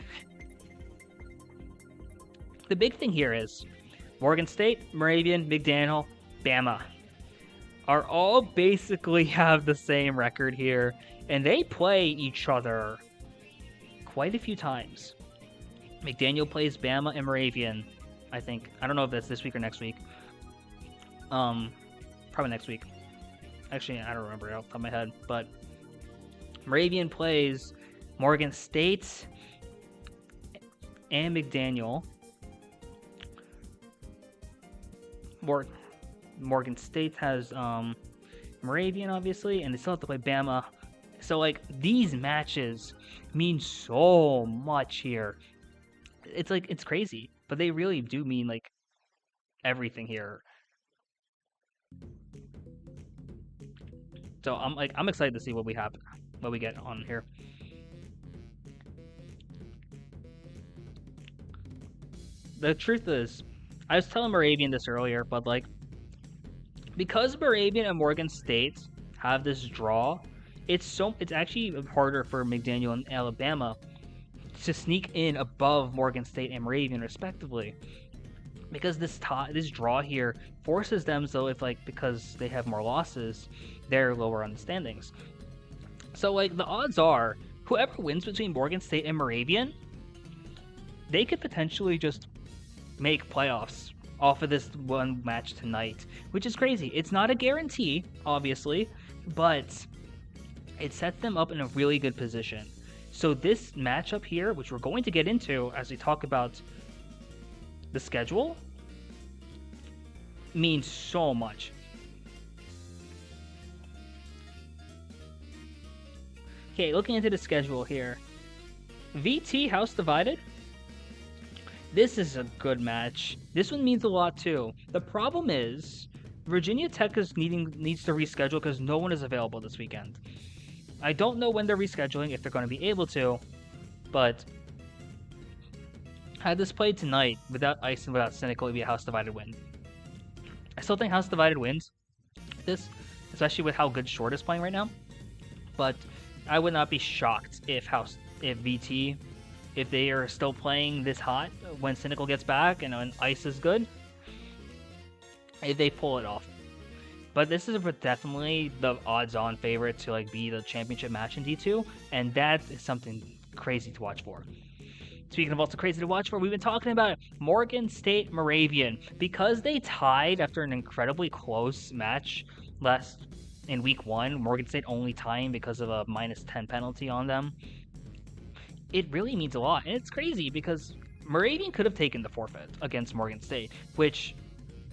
The big thing here is Morgan State, Moravian, McDaniel, Bama are all basically have the same record here, and they play each other quite a few times. McDaniel plays Bama and Moravian, I think. I don't know if that's this week or next week. Probably next week. Actually, I don't remember it off the top of my head, but Moravian plays Morgan State and McDaniel. Morgan State has Moravian, obviously, and they still have to play Bama. So, like, these matches mean so much here. It's like, it's crazy, but they really do mean, like, everything here. So I'm excited to see what we get on here. The truth is, I was telling Moravian this earlier, but like, because Moravian and Morgan State have this draw, it's actually harder for McDaniel and Alabama to sneak in above Morgan State and Moravian respectively. Because this draw here forces them, so if like, because they have more losses, they're lower on the standings. So like, the odds are whoever wins between Morgan State and Moravian, they could potentially just make playoffs off of this one match tonight, which is crazy. It's not a guarantee, obviously, but it sets them up in a really good position. So this matchup here, which we're going to get into as we talk about the schedule, means so much. Okay, looking into the schedule here. VT House Divided. This is a good match. This one means a lot too. The problem is Virginia Tech needs to reschedule because no one is available this weekend. I don't know when they're rescheduling, if they're going to be able to, but had this played tonight without Ice and without Cynical, it'd be a House Divided win. I still think House Divided wins this, especially with how good Short is playing right now. But I would not be shocked if VT, if they are still playing this hot when Cynical gets back and when Ice is good. if they pull it off. But this is definitely the odds-on favorite to like be the championship match in D2, and that is something crazy to watch for. Speaking of also crazy to watch for, we've been talking about Morgan State Moravian. Because they tied after an incredibly close match in week 1, Morgan State only tying because of a -10 penalty on them. It really means a lot, and it's crazy because Moravian could have taken the forfeit against Morgan State, which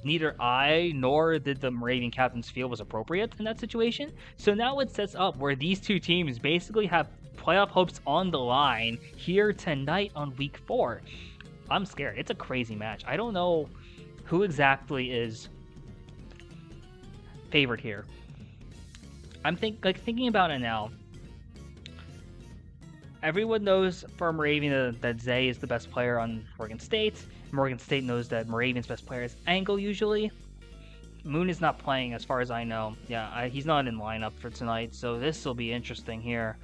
neither I nor did the Moravian captains feel was appropriate in that situation. So now it sets up where these two teams basically have playoff hopes on the line here tonight on week 4. I'm scared. It's a crazy match. I don't know who exactly is favored here. I'm thinking about it now. Everyone knows for Moravian that Zay is the best player on Morgan State. Morgan State knows that Moravian's best player is Angle usually. Moon is not playing as far as I know. Yeah, he's not in lineup for tonight, so this will be interesting here.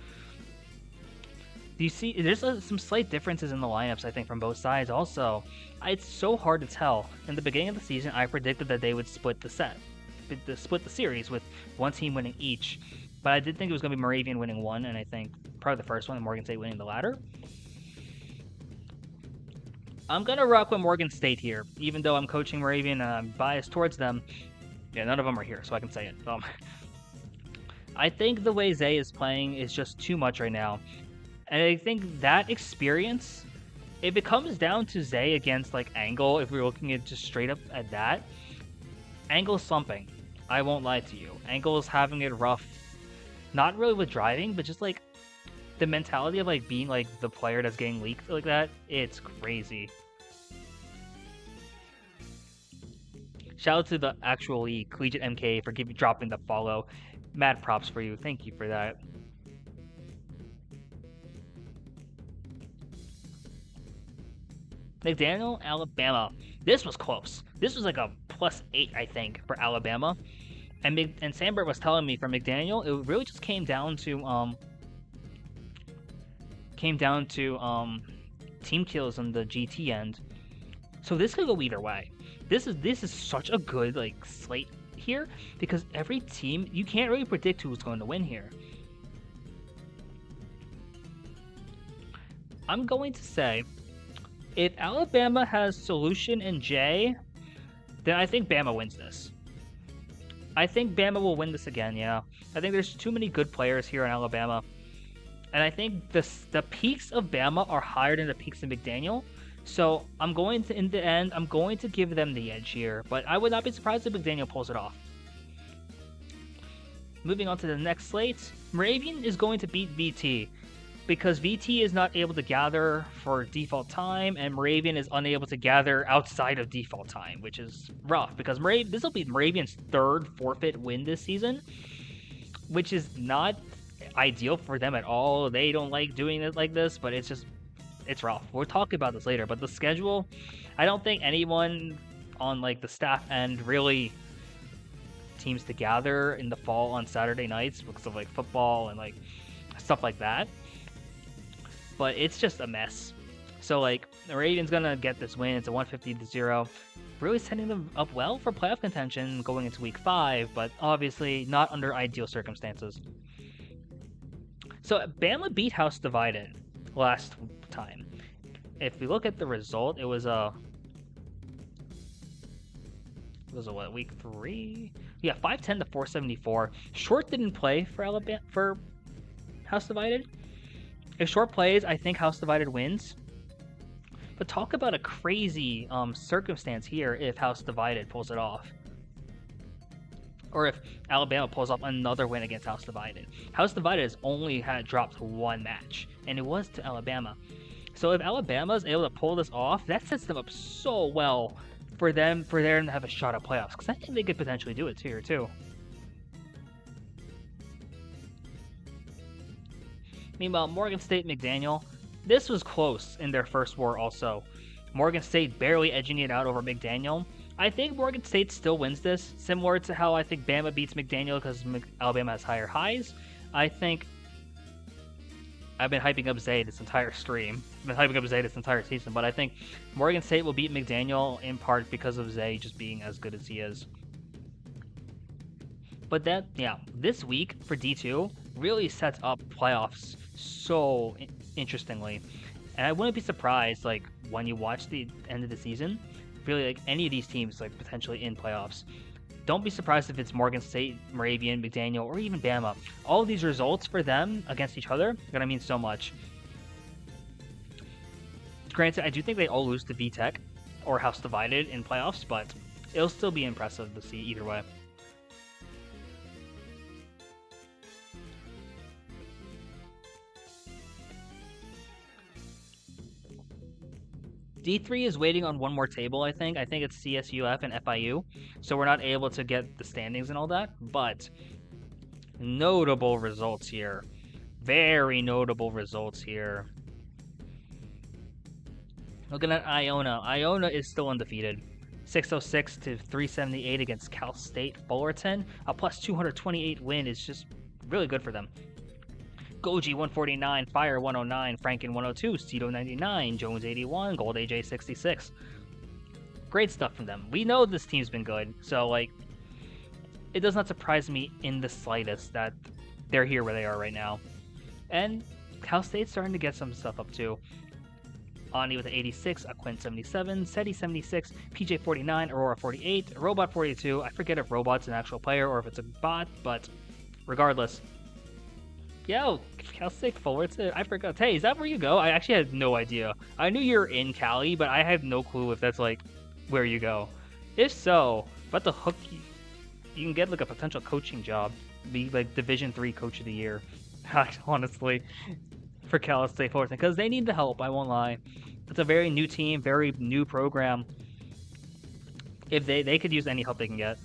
Do you see, there's some slight differences in the lineups, I think, from both sides also. It's so hard to tell. In the beginning of the season, I predicted that they would split the series with one team winning each. But I did think it was going to be Moravian winning one, and I think probably the first one, and Morgan State winning the latter. I'm going to rock with Morgan State here, even though I'm coaching Moravian and I'm biased towards them. Yeah, none of them are here, so I can say it. I think the way Zay is playing is just too much right now. And I think that experience, if it comes down to Zay against like Angle, if we're looking at just straight up at that, Angle's slumping. I won't lie to you. Angle's having it rough. Not really with driving, but just like the mentality of like being like the player that's getting leaked like that. It's crazy. Shout out to the actual Collegiate MK for dropping the follow. Mad props for you. Thank you for that. McDaniel, Alabama. This was close. This was like a +8, I think, for Alabama. And Sandberg was telling me for McDaniel, it really just came down to team kills on the GT end. So this could go either way. This is such a good like slate here because every team, you can't really predict who's going to win here. I'm going to say if Alabama has Solution and Jay, then I think Bama wins this. I think Bama will win this again, yeah. I think there's too many good players here in Alabama. And I think the peaks of Bama are higher than the peaks of McDaniel. So I'm going to, in the end, I'm going to give them the edge here. But I would not be surprised if McDaniel pulls it off. Moving on to the next slate, Moravian is going to beat VT. Because VT is not able to gather for default time, and Moravian is unable to gather outside of default time, which is rough, because this will be Moravian's 3rd forfeit win this season, which is not ideal for them at all. They don't like doing it like this, but it's rough. We'll talk about this later, but the schedule, I don't think anyone on like the staff end really teams to gather in the fall on Saturday nights because of like football and like stuff like that. But it's just a mess. So like the Ravens gonna get this win. It's a 150-0, really setting them up well for playoff contention going into week 5, but obviously not under ideal circumstances. So Bama beat House Divided last time. If we look at the result, it was a what, week 3? Yeah, 510 to 474. Short didn't play for Alabama for House Divided. If Short plays, I think House Divided wins. But talk about a crazy circumstance here if House Divided pulls it off. Or if Alabama pulls off another win against House Divided. House Divided has only had dropped one match, and it was to Alabama. So if Alabama is able to pull this off, that sets them up so well for them to have a shot at playoffs. Because I think they could potentially do it here too. Meanwhile, Morgan State McDaniel, this was close in their first war also. Morgan State barely edging it out over McDaniel. I think Morgan State still wins this, similar to how I think Bama beats McDaniel because Alabama has higher highs. I think I've been hyping up Zay this entire stream. I've been hyping up Zay this entire season, but I think Morgan State will beat McDaniel in part because of Zay just being as good as he is. But this week for D2 really sets up playoffs so interestingly. And I wouldn't be surprised, like, when you watch the end of the season, really, like, any of these teams, like, potentially in playoffs. Don't be surprised if it's Morgan State, Moravian, McDaniel, or even Bama. All of these results for them against each other are going to mean so much. Granted, I do think they all lose to VTech or House Divided in playoffs, but it'll still be impressive to see either way. D3 is waiting on one more table, I think. I think it's CSUF and FIU, so we're not able to get the standings and all that, but notable results here. Very notable results here. Looking at Iona. Iona is still undefeated. 606 to 378 against Cal State Fullerton. A plus 228 win is just really good for them. Goji 149, Fire 109, Franken 102, Cito 99, Jones 81, Gold AJ 66. Great stuff from them. We know this team's been good, so like it does not surprise me in the slightest that they're here where they are right now. And Cal State's starting to get some stuff up too. Ani with 86, Aquin 77, Seti 76, PJ 49, Aurora 48, Robot 42. I forget if Robot's an actual player or if it's a bot, but regardless. Yo, Cal State Fullerton. I forgot. Hey, is that where you go? I actually had no idea. I knew you're in Cali, but I had no clue if that's like where you go. If so, about to hook you can get like a potential coaching job. Be like Division 3 Coach of the Year. Honestly, for Cal State Fullerton, because they need the help. I won't lie. It's a very new team, very new program. If they could use any help they can get.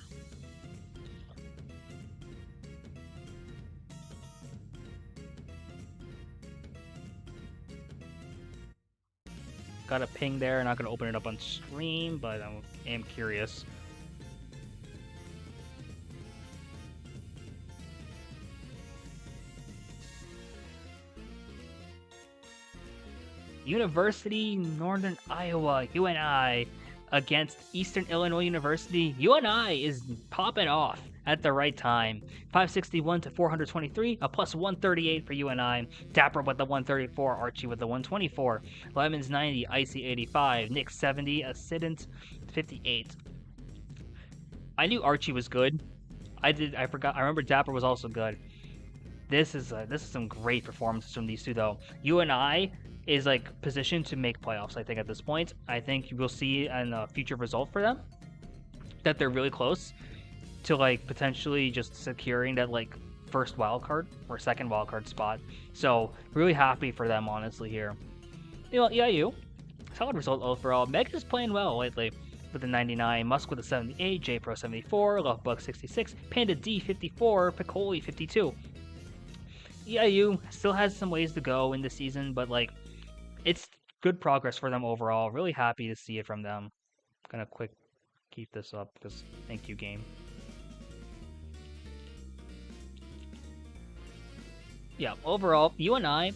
Got a ping there. Not gonna open it up on stream, but I am curious. University Northern Iowa, UNI, against Eastern Illinois University. UNI is popping off at the right time. 561 to 423, a plus 138 for UNI. Dapper with the 134, Archie with the 124. Lemons 90, Icy 85, Nick 70, Ascendant 58. I knew Archie was good. I remember Dapper was also good. This is some great performances from these two though. UNI is like positioned to make playoffs, I think, at this point. I think you will see in a future result for them that they're really close to like potentially just securing that like first wild card or second wild card spot. So really happy for them, honestly, here. You know, EIU, solid result overall. Meg is playing well lately with the 99, Musk with a 78, J Pro 74, Lovebug 66, Panda D 54, Piccoli 52. EIU still has some ways to go in the season, but like it's good progress for them overall. Really happy to see it from them. Gonna quick keep this up because thank you, game. Yeah, overall, UNI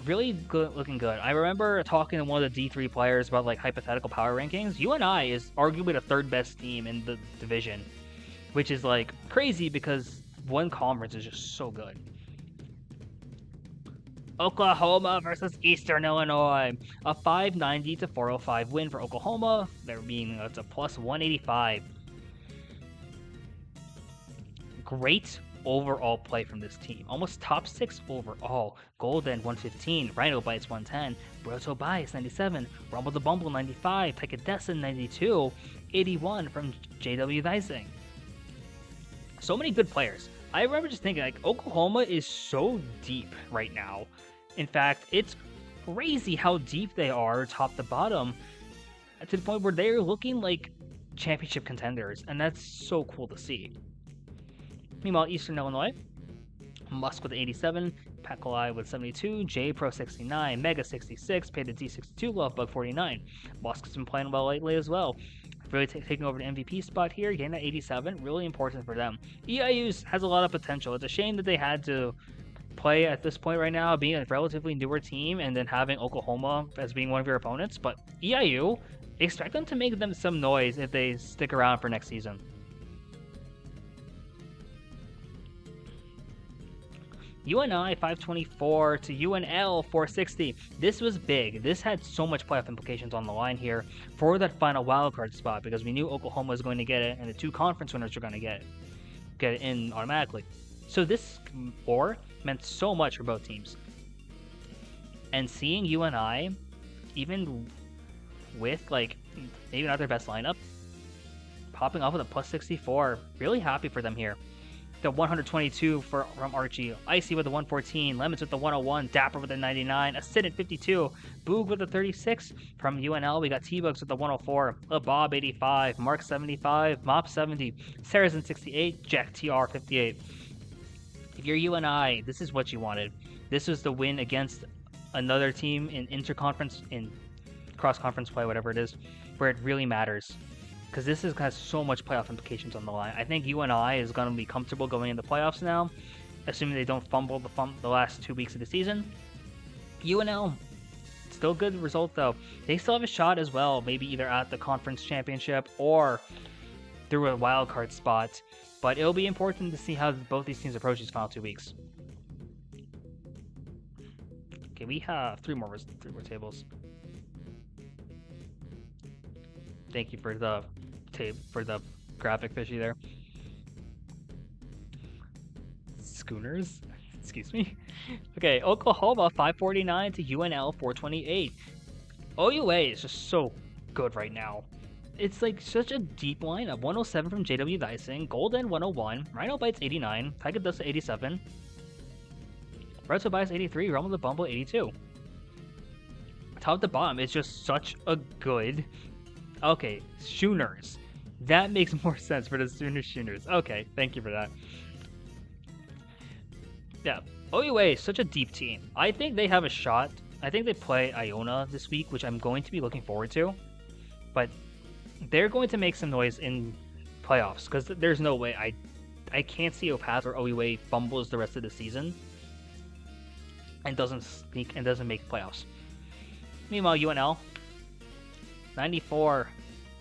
really good, looking good. I remember talking to one of the D3 players about like hypothetical power rankings. UNI is arguably the third best team in the division, which is like crazy because one conference is just so good. Oklahoma versus Eastern Illinois. A 590 to 405 win for Oklahoma. It's a plus 185. Great overall play from this team. Almost top 6 overall. Golden 115, Rhino Bites 110, Broto Bias 97, Rumble the Bumble 95, Pekadessin 92, 81 from JW Dicing. So many good players. I remember just thinking, like, Oklahoma is so deep right now. In fact, it's crazy how deep they are top to bottom to the point where they're looking like championship contenders, and that's so cool to see. Meanwhile, Eastern Illinois, Musk with 87, Pakolai with 72, J Pro 69, Mega 66, Peta D 62, Lovebug 49. Musk's been playing well lately as well. Really taking over the MVP spot here, getting that 87, really important for them. EIU has a lot of potential. It's a shame that they had to play at this point right now, being a relatively newer team, and then having Oklahoma as being one of your opponents. But EIU, expect them to make them some noise if they stick around for next season. UNI 524 to UNL 460. This was big. This had so much playoff implications on the line here for that final wildcard spot, because we knew Oklahoma was going to get it and the two conference winners were going to get it in automatically. So this war meant so much for both teams. And seeing UNI, even with like maybe not their best lineup, popping off with a plus 64, really happy for them here. The 122 from Archie, Icy with the 114, Lemons with the 101, Dapper with the 99, Acident 52, Boog with the 36. From UNL, we got T-Bugs with the 104, LeBob 85, Mark 75, Mop 70, Sarazen 68, Jack TR 58. If you're UNI, this is what you wanted. This was the win against another team in interconference, in cross-conference play, whatever it is, where it really matters. Because this has so much playoff implications on the line. I think UNI is going to be comfortable going into playoffs now, assuming they don't fumble the last 2 weeks of the season. UNL, still good result though. They still have a shot as well, maybe either at the conference championship or through a wild card spot. But it'll be important to see how both these teams approach these final 2 weeks. Okay, we have three more tables. Thank you for the graphic fishy there. Schooners? Excuse me. Okay, Oklahoma 549 to UNL 428. OUA is just so good right now. It's like such a deep lineup. 107 from JW Dicing, Golden 101, Rhino Bites 89, Tiger Dust 87, Red Tobias 83, Rumble the Bumble 82. Top to bottom, it's just such a good. Okay, Schooners. That makes more sense for the Schooners. Okay, thank you for that. Yeah, OUA is such a deep team. I think they have a shot. I think they play Iona this week, which I'm going to be looking forward to. But they're going to make some noise in playoffs, because there's no way I can't see a path where OUA fumbles the rest of the season and doesn't sneak and doesn't make playoffs. Meanwhile, UNL 94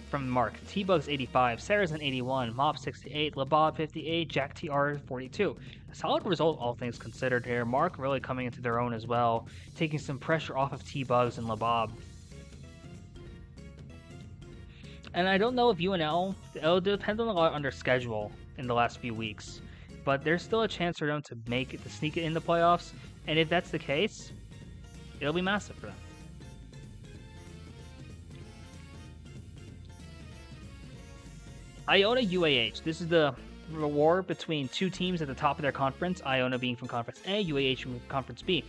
from Mark, T-Bugs 85, Sarazen 81, Mob 68, LeBob 58, Jack TR 42. A solid result, all things considered here. Mark really coming into their own as well, taking some pressure off of T-Bugs and LeBob. And I don't know if UNL, it'll depend on a lot on their schedule in the last few weeks, but there's still a chance for them to sneak it in the playoffs, and if that's the case, it'll be massive for them. Iona UAH. This is the war between two teams at the top of their conference, Iona being from Conference A, UAH from Conference B.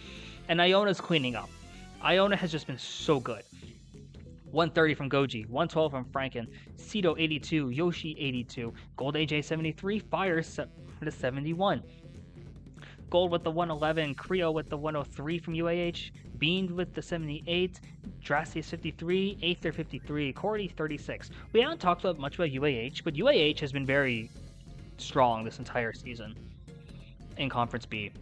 And Iona's cleaning up. Iona has just been so good. 130 from Goji, 112 from Franken, Cito 82, Yoshi 82, Gold AJ 73, Fire with a 71. Gold with the 111, Creo with the 103 from UAH, Bean with the 78, Drastius 53, Aether 53, Cordy 36. We haven't talked much about UAH, but UAH has been very strong this entire season in Conference B.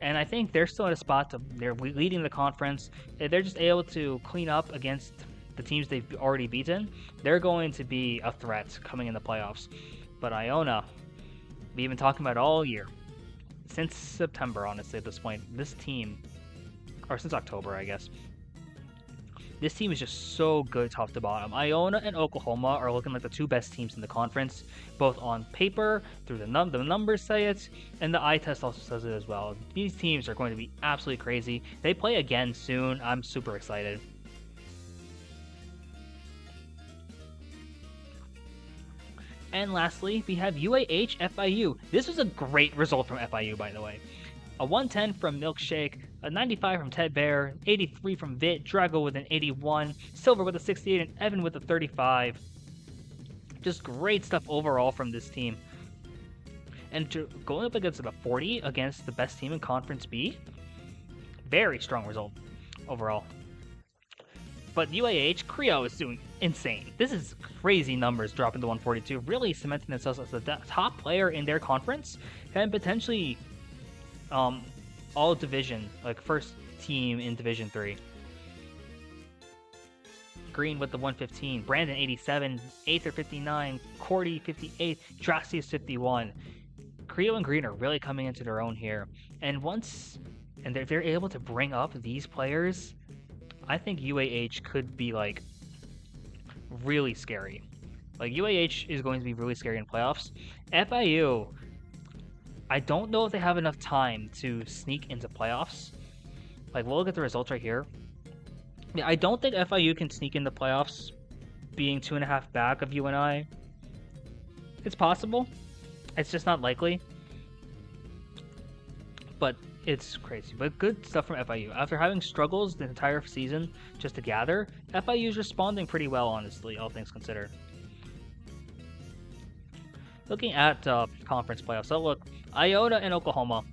And I think they're still at a spot they're leading the conference. If they're just able to clean up against the teams they've already beaten, they're going to be a threat coming in the playoffs. But Iona, we've been talking about it all year. Since September, honestly, at this point, this team, or since October, I guess, this team is just so good top to bottom. Iona and Oklahoma are looking like the two best teams in the conference, both on paper, through the numbers say it, and the eye test also says it as well. These teams are going to be absolutely crazy. They play again soon. I'm super excited. And lastly, we have UAH FIU. This was a great result from FIU, by the way. A 110 from Milkshake, a 95 from Ted Bear, 83 from Vit, Drago with an 81, Silver with a 68, and Evan with a 35. Just great stuff overall from this team. And going up against a 40 against the best team in Conference B, very strong result overall. But UAH, Creo is doing insane. This is crazy numbers dropping to 142, really cementing themselves as the top player in their conference and potentially all division, like first team in Division 3. Green with the 115, Brandon 87, Aether 59, Cordy 58, Drastius 51. Creo and Green are really coming into their own here, and if they're able to bring up these players, I think UAH could be like really scary. Like UAH is going to be really scary in playoffs. FIU, I don't know if they have enough time to sneak into playoffs. Like we'll look at the results right here. Yeah, I don't think FIU can sneak into playoffs, being 2.5 back of UNI. It's possible. It's just not likely. But it's crazy. But good stuff from FIU. After having struggles the entire season just to gather, FIU is responding pretty well, honestly, all things considered. Looking at conference playoffs, so look, Iona and Oklahoma,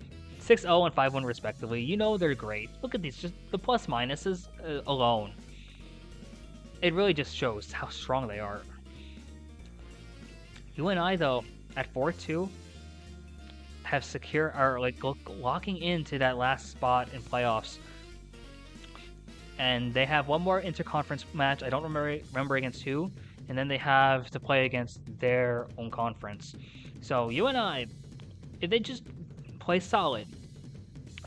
6-0 and 5-1 respectively. You know they're great. Look at these, just the plus minuses alone. It really just shows how strong they are. UNI though, at 4-2, have locking into that last spot in playoffs. And they have one more interconference match. I don't remember against who. And then they have to play against their own conference. So UNI, if they just play solid,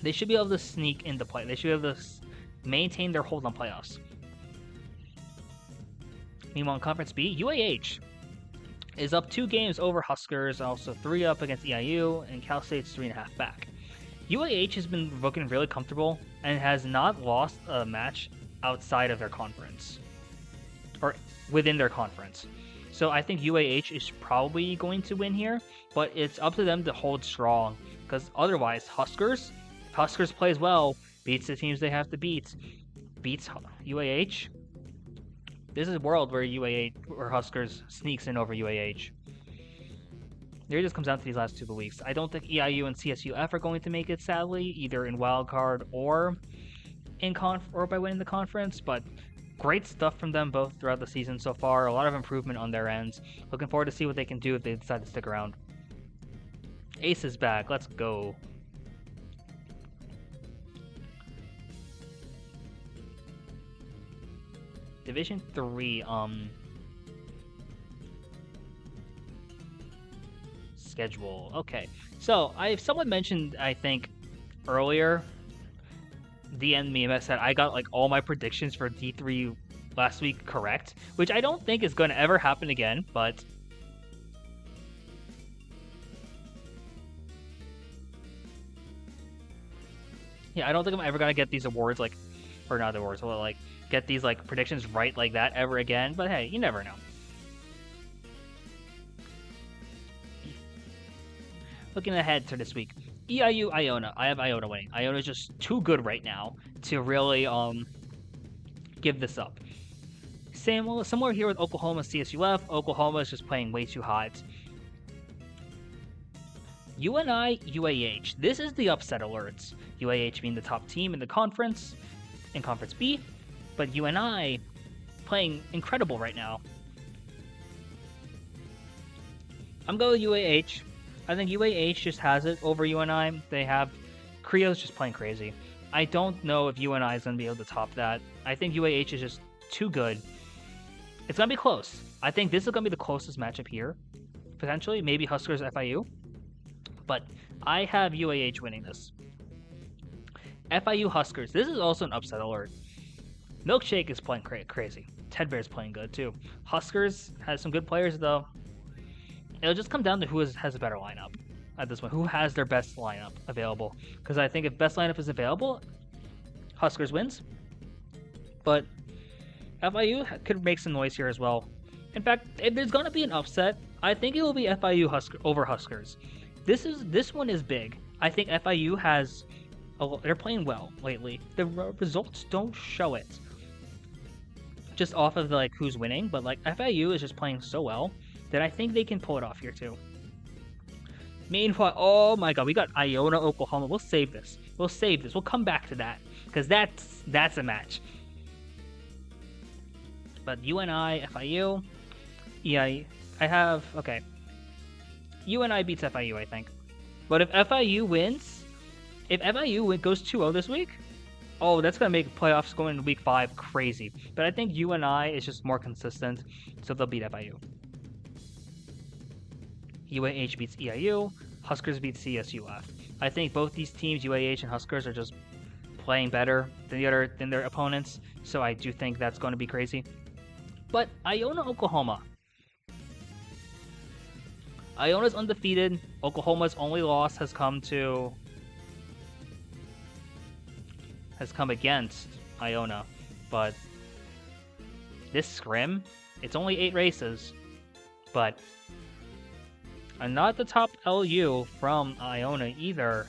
they should be able to sneak into play. They should be able to maintain their hold on playoffs. Meanwhile, in Conference B, UAH is up 2 games over Huskers, also 3 up against EIU, and Cal State's 3.5 back. UAH has been looking really comfortable and has not lost a match outside of their conference, or within their conference. So I think UAH is probably going to win here, but it's up to them to hold strong, because otherwise, if Huskers plays well, beats the teams they have to beats UAH, this is a world where Huskers sneaks in over UAH. It just comes down to these last 2 weeks. I don't think EIU and CSUF are going to make it, sadly, either in wildcard or by winning the conference, but great stuff from them both throughout the season so far. A lot of improvement on their ends. Looking forward to see what they can do if they decide to stick around. Ace is back. Let's go. Division 3, schedule. Okay, so someone mentioned, I think, earlier, DM'd me and said I got like all my predictions for D3 last week correct, which I don't think is going to ever happen again, but yeah, I don't think I'm ever going to get these awards, or not awards, but get these predictions right like that ever again, but hey, you never know. Looking ahead to this week, EIU Iona. I have Iona winning. Iona is just too good right now to really give this up. Similar here with Oklahoma CSUF. Oklahoma is just playing way too hot. UNI UAH. This is the upset alerts. UAH being the top team in the conference, in Conference B, but UNI playing incredible right now. I'm going with UAH. I think UAH just has it over UNI. Creo's just playing crazy. I don't know if UNI is going to be able to top that. I think UAH is just too good. It's going to be close. I think this is going to be the closest matchup here. Potentially, maybe Huskers FIU. But I have UAH winning this. FIU Huskers. This is also an upset alert. Milkshake is playing crazy. Ted Bear's playing good too. Huskers has some good players though. It'll just come down to who has a better lineup at this point. Who has their best lineup available? Because I think if best lineup is available, Huskers wins. But FIU could make some noise here as well. In fact, if there's going to be an upset, I think it will be FIU over Huskers. This one is big. I think FIU they're playing well lately. The results don't show it. Just off of who's winning, but FIU is just playing so well that I think they can pull it off here too. Meanwhile, oh my god, we got Iona, Oklahoma. We'll save this. We'll come back to that because that's a match. But UNI, FIU, UNI beats FIU, I think. But if FIU wins, If FIU goes 2-0 this week, oh, that's going to make playoffs going into week 5 crazy. But I think UNI is just more consistent, so they'll beat FIU. UAH beats EIU, Huskers beats CSUF. I think both these teams, UAH and Huskers, are just playing better than their opponents, so I do think that's going to be crazy. But Iona, Oklahoma. Iona's undefeated. Oklahoma's only loss has come against Iona, but this scrim, it's only 8 races, but I'm not the top LU from Iona either,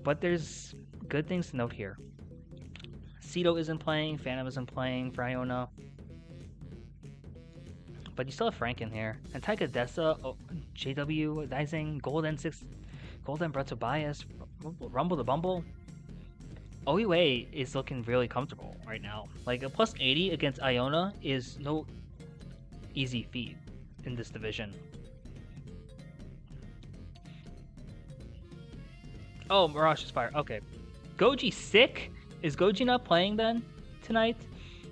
but there's good things to note here. Cito isn't playing, Phantom isn't playing for Iona, but you still have Frank in here, and Taika Dessa, JW, Dizing, Golden Brett Tobias, Rumble the Bumble. OUA is looking really comfortable right now. Like a plus 80 against Iona is no easy feat in this division. Oh, Mirage is fire. Okay. Goji sick? Is Goji not playing then tonight?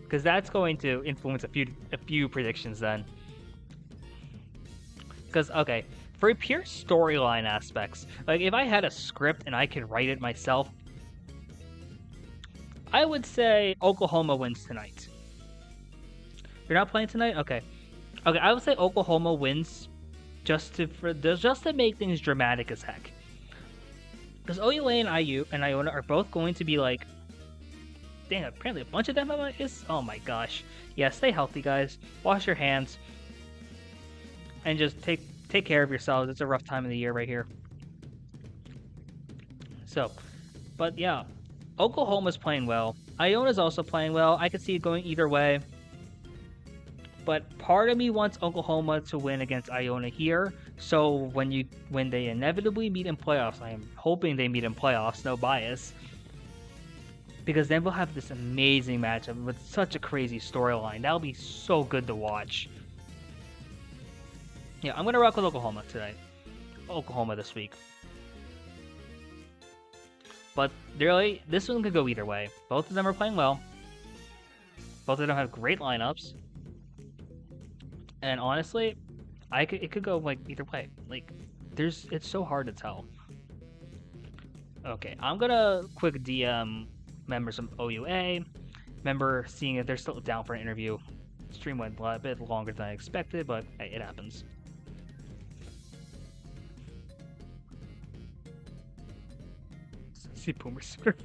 Because that's going to influence a few predictions then. Because, okay, for pure storyline aspects, like if I had a script and I could write it myself, I would say Oklahoma wins tonight. You're not playing tonight? Okay. Okay, I would say Oklahoma wins just to make things dramatic as heck. Because OUA and IU and Iona are both going to be like, dang, apparently a bunch of them is. Oh my gosh. Yeah, stay healthy, guys. Wash your hands, and just take care of yourselves. It's a rough time of the year right here. So, but yeah, Oklahoma's playing well. Iona's also playing well. I could see it going either way. But part of me wants Oklahoma to win against Iona here. So when they inevitably meet in playoffs, I am hoping they meet in playoffs, no bias. Because then we'll have this amazing matchup with such a crazy storyline. That'll be so good to watch. Yeah, I'm going to rock with Oklahoma today. Oklahoma this week. But really, this one could go either way. Both of them are playing well. Both of them have great lineups. And honestly, it could go like either way. Like, it's so hard to tell. Okay, I'm gonna quick DM members of OUA. Remember seeing if they're still down for an interview. Stream went a bit longer than I expected, but hey, it happens. See Boomer Super.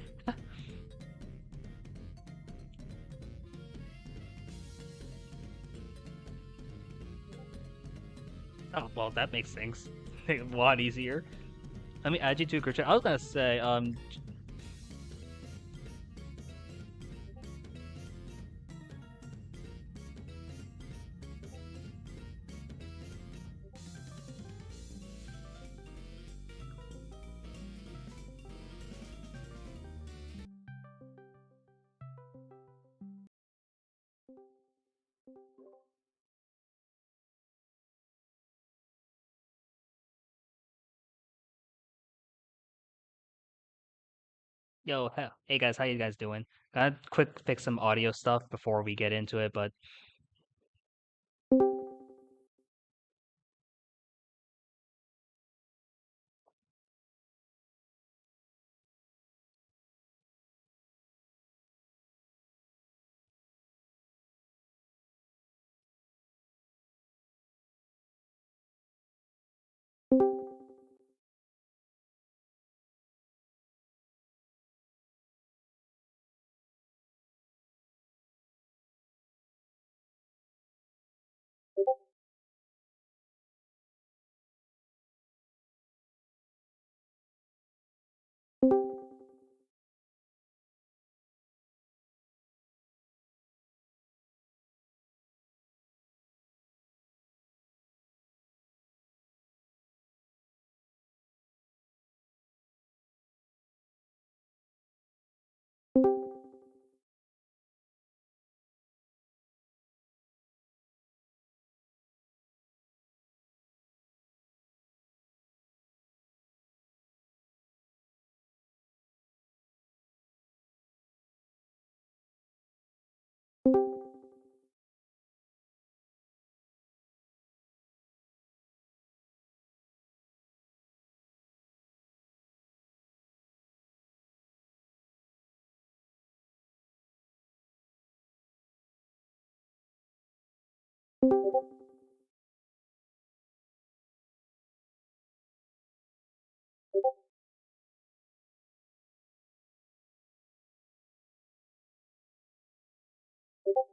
Oh, well, that makes things a lot easier. Let me add you to a group chat. I was gonna say, yo, hey guys, how you guys doing? Gotta quick fix some audio stuff before we get into it, but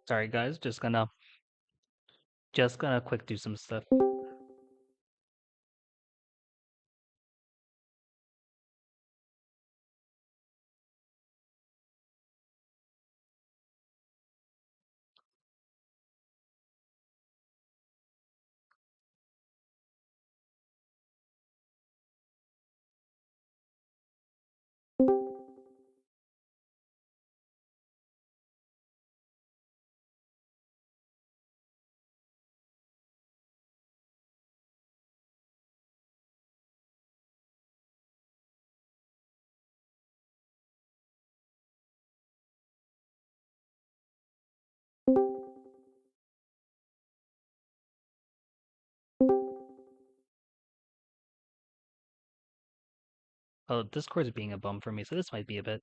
Sorry guys, just gonna quick do some stuff. Oh, Discord's being a bum for me, so this might be a bit.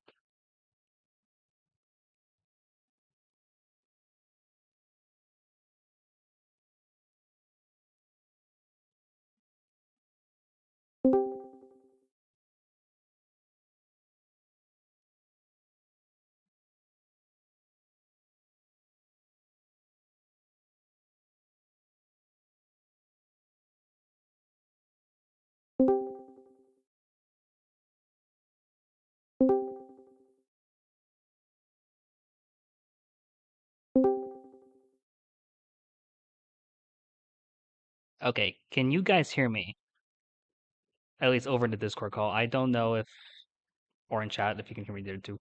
Okay, can you guys hear me? At least over in the Discord call. I don't know if, or in chat, if you can hear me there too.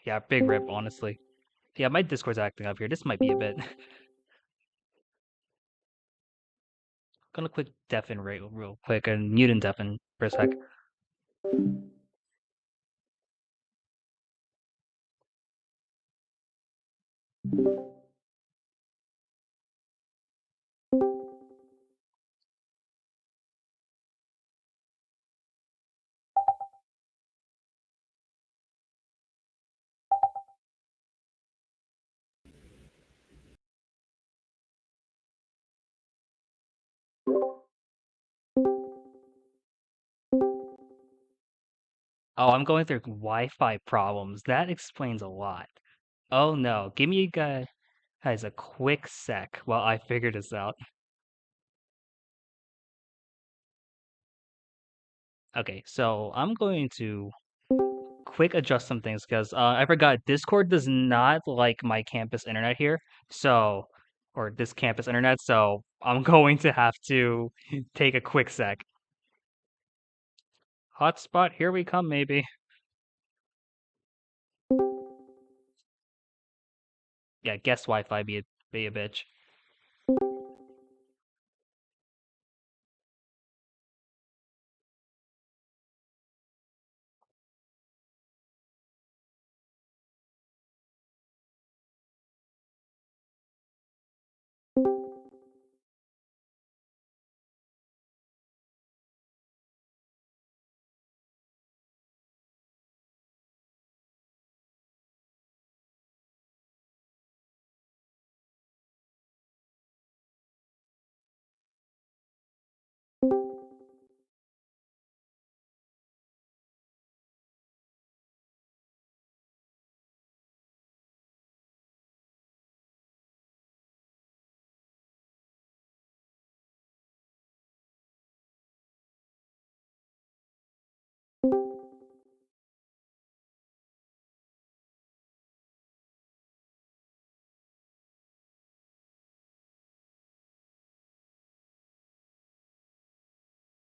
Yeah, big rip, honestly. Yeah, my Discord's acting up here. This might be a bit. Gonna quick deafen real quick and mute and deafen for a sec. Oh, I'm going through Wi-Fi problems. That explains a lot. Oh no, give me guys a quick sec while I figure this out. Okay, so I'm going to quick adjust some things because I forgot Discord does not like my campus internet here, so or this campus internet, so I'm going to have to take a quick sec. Hotspot, here we come, maybe. Yeah, guess Wi-Fi be a bitch.